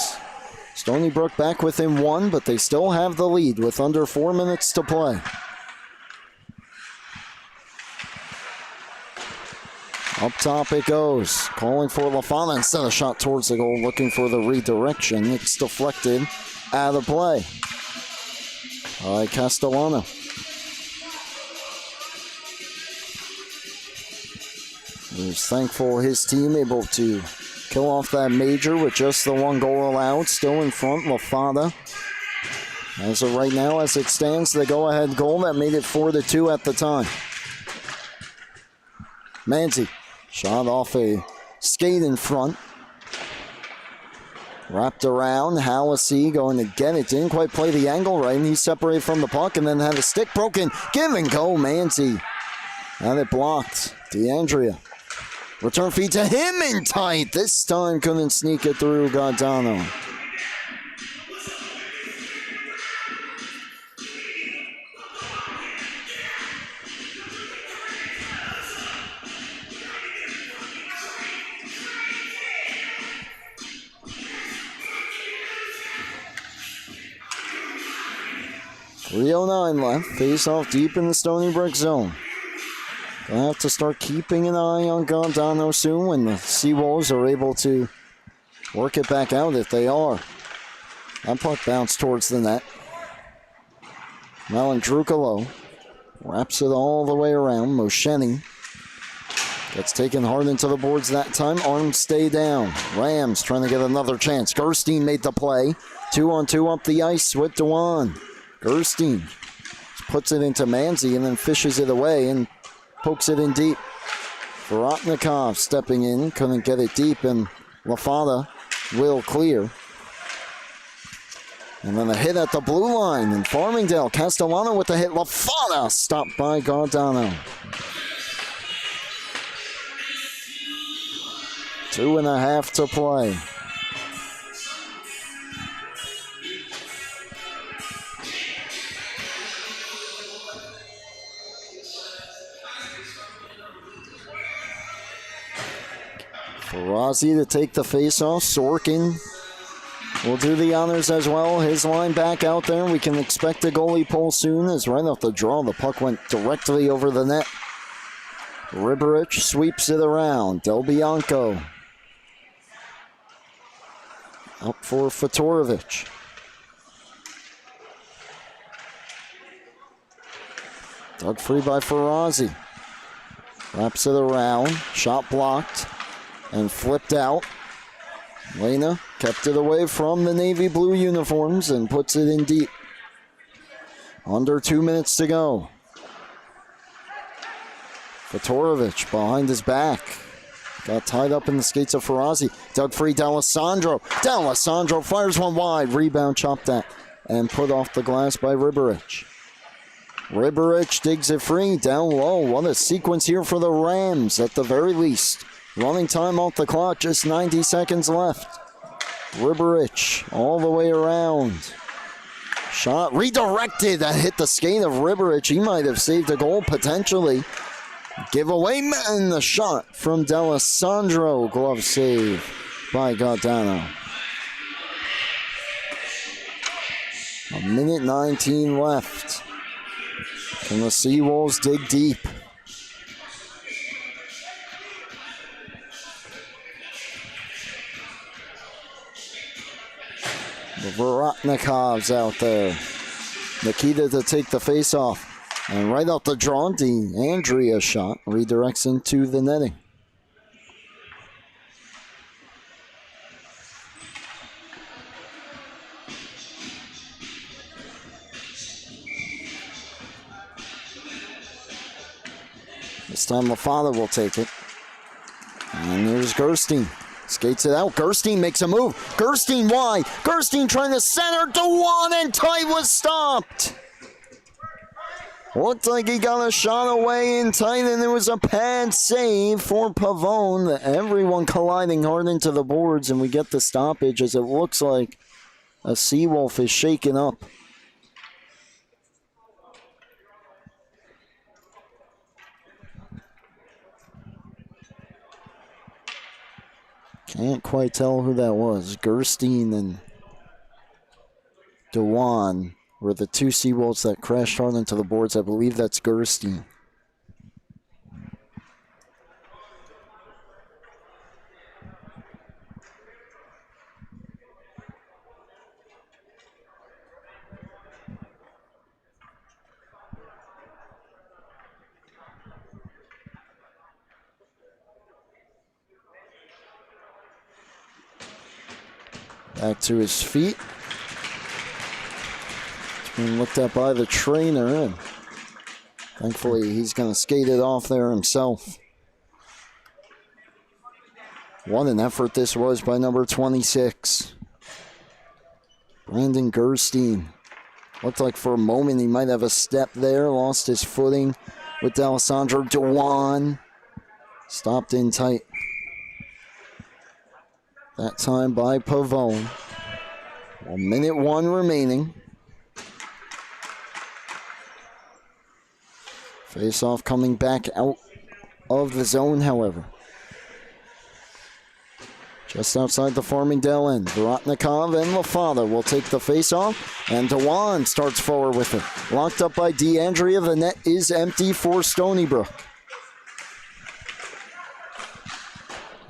Stony Brook back within 1, but they still have the lead with under 4 minutes to play. Up top it goes. Calling for Lafana instead of shot towards the goal, looking for the redirection. It's deflected out of play by Castellano. He's thankful his team able to kill off that major with just the 1 goal allowed. Still in front, Lafana. As of right now, as it stands, the go-ahead goal that made it 4-2 at the time. Manzi. Shot off a skate in front. Wrapped around. Hallisey going to get it. Didn't quite play the angle right, and he separated from the puck and then had a stick broken. Give and go, Manzi. Had it blocked. DeAndrea. Return feed to him in tight. This time couldn't sneak it through Gardano. .309 left. Face off deep in the Stony Brook zone. Gonna have to start keeping an eye on Gardano soon when the Seawolves are able to work it back out if they are. That puck bounced towards the net. Malandrukalo wraps it all the way around. Mosheni gets taken hard into the boards that time. Arms stay down. Rams trying to get another chance. Gerstein made the play. 2-on-2 up the ice with Dewan. Gerstein puts it into Manzi and then fishes it away and pokes it in deep. Vorotnikov stepping in, couldn't get it deep, and Lafada will clear. And then a hit at the blue line, and Farmingdale, Castellano with the hit. Lafada stopped by Gardano. 2.5 to play. Ferrazzi to take the face-off. Sorkin will do the honors as well. His line back out there. We can expect a goalie pull soon, as right off the draw, the puck went directly over the net. Riberich sweeps it around. Del Bianco up for Fedorovic. Dug free by Ferrazzi. Wraps it around. Shot blocked and flipped out. Lena kept it away from the navy blue uniforms and puts it in deep. Under 2 minutes to go. Fedorovic behind his back. Got tied up in the skates of Ferrazzi. Dug free, D'Alessandro. D'Alessandro fires one wide. Rebound chopped at and put off the glass by Riberich. Riberich digs it free, down low. What a sequence here for the Rams at the very least. Running time off the clock, just 90 seconds left. Riberich all the way around. Shot redirected. That hit the skate of Riberich. He might have saved a goal potentially. Giveaway man, the shot from D'Alessandro. Glove save by Gaudano. A minute 19 left. Can the Seawolves dig deep? The Vorotnikovs out there. Nikita to take the face-off. And right out the draw, D'Andrea shot redirects into the netting. This time LaFada will take it. And here's Gerstein. Skates it out. Gerstein makes a move. Gerstein wide. Gerstein trying to center. DeWan, and tight was stopped. Looked like he got a shot away in tight, and there was a pad save for Pavone. Everyone colliding hard into the boards, and we get the stoppage as it looks like a Seawolf is shaken up. Can't quite tell who that was. Gerstein and DeWan were the two Seawolves that crashed hard into the boards. I believe that's Gerstein. Back to his feet. He's being looked at by the trainer, and thankfully he's going to skate it off there himself. What an effort this was by number 26. Brandon Gerstein. Looked like for a moment he might have a step there. Lost his footing with D'Alessandro. DeWan stopped in tight. That time by Pavone. 1 minute 1 remaining. Face-off coming back out of the zone, however. Just outside the Farmingdale end. Vorotnikov and LaFada will take the face-off. And DeWan starts forward with it. Locked up by D'Andrea. The net is empty for Stony Brook.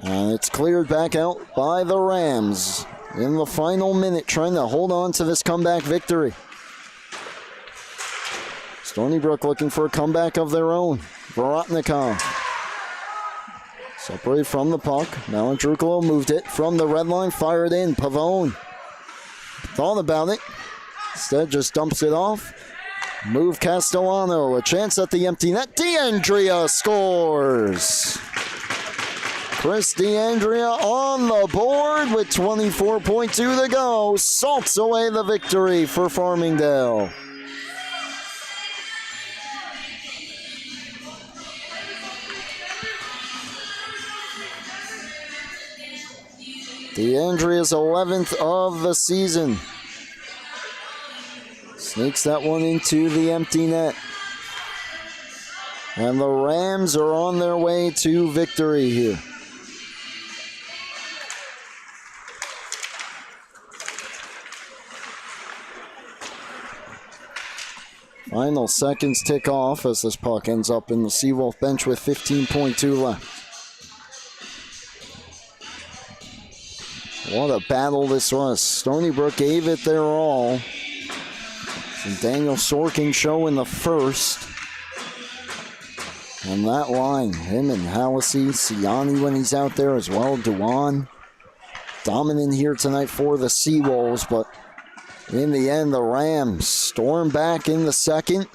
And it's cleared back out by the Rams in the final minute, trying to hold on to this comeback victory. Stony Brook looking for a comeback of their own. Vorotnikov separated from the puck. Malandrukalo moved it from the red line, fired in. Pavone thought about it. Instead just dumps it off. Move Castellano, a chance at the empty net. D'Andrea scores. Chris D'Andrea on the board with 24.2 to go. Salts away the victory for Farmingdale. D'Andrea's 11th of the season. Sneaks that one into the empty net. And the Rams are on their way to victory here. Final seconds tick off as this puck ends up in the Seawolf bench with 15.2 left. What a battle this was. Stony Brook gave it their all. Some Daniel Sorkin show in the first. And that line, him and Hallisey, Siani when he's out there as well, DeWan. Dominant here tonight for the Seawolves, but in the end, the Rams storm back in the second,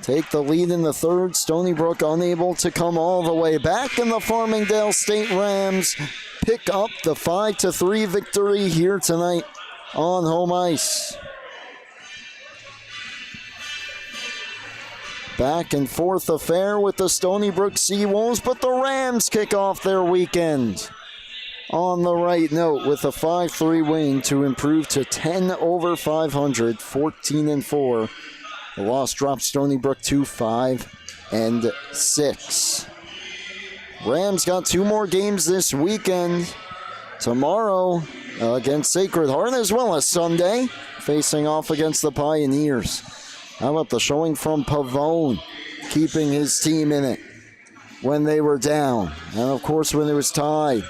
take the lead in the third. Stony Brook unable to come all the way back, and the Farmingdale State Rams pick up the 5-3 victory here tonight on home ice. Back and forth affair with the Stony Brook Seawolves, but the Rams kick off their weekend on the right note with a 5-3 win to improve to 10 over 500, 14-4. The loss dropped Stony Brook to 5-6. Rams got 2 more games this weekend. Tomorrow against Sacred Heart, as well as Sunday, facing off against the Pioneers. How about the showing from Pavone, keeping his team in it when they were down, and of course when it was tied.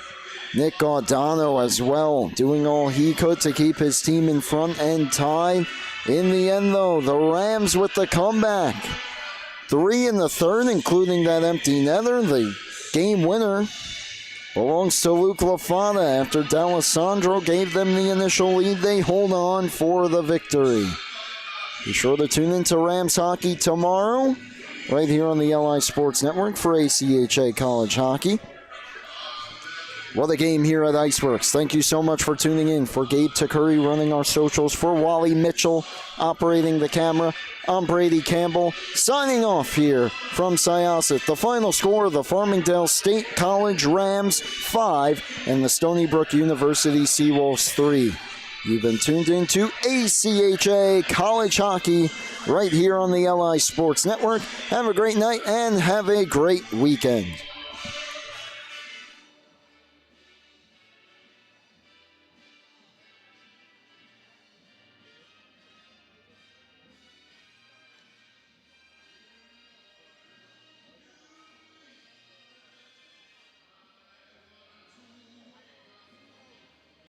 Nick Gaudano as well, doing all he could to keep his team in front and tied. In the end, though, the Rams with the comeback. 3 in the third, including that empty netter. The game winner belongs to Luke LaFada after D'Alessandro gave them the initial lead. They hold on for the victory. Be sure to tune into Rams hockey tomorrow, right here on the LI Sports Network for ACHA College Hockey. What a game here at Iceworks. Thank you so much for tuning in. For Gabe Takuri running our socials, for Wally Mitchell operating the camera, I'm Brady Campbell signing off here from Syosset. The final score, the Farmingdale State College Rams 5 and the Stony Brook University Seawolves 3. You've been tuned into ACHA College Hockey right here on the LI Sports Network. Have a great night and have a great weekend.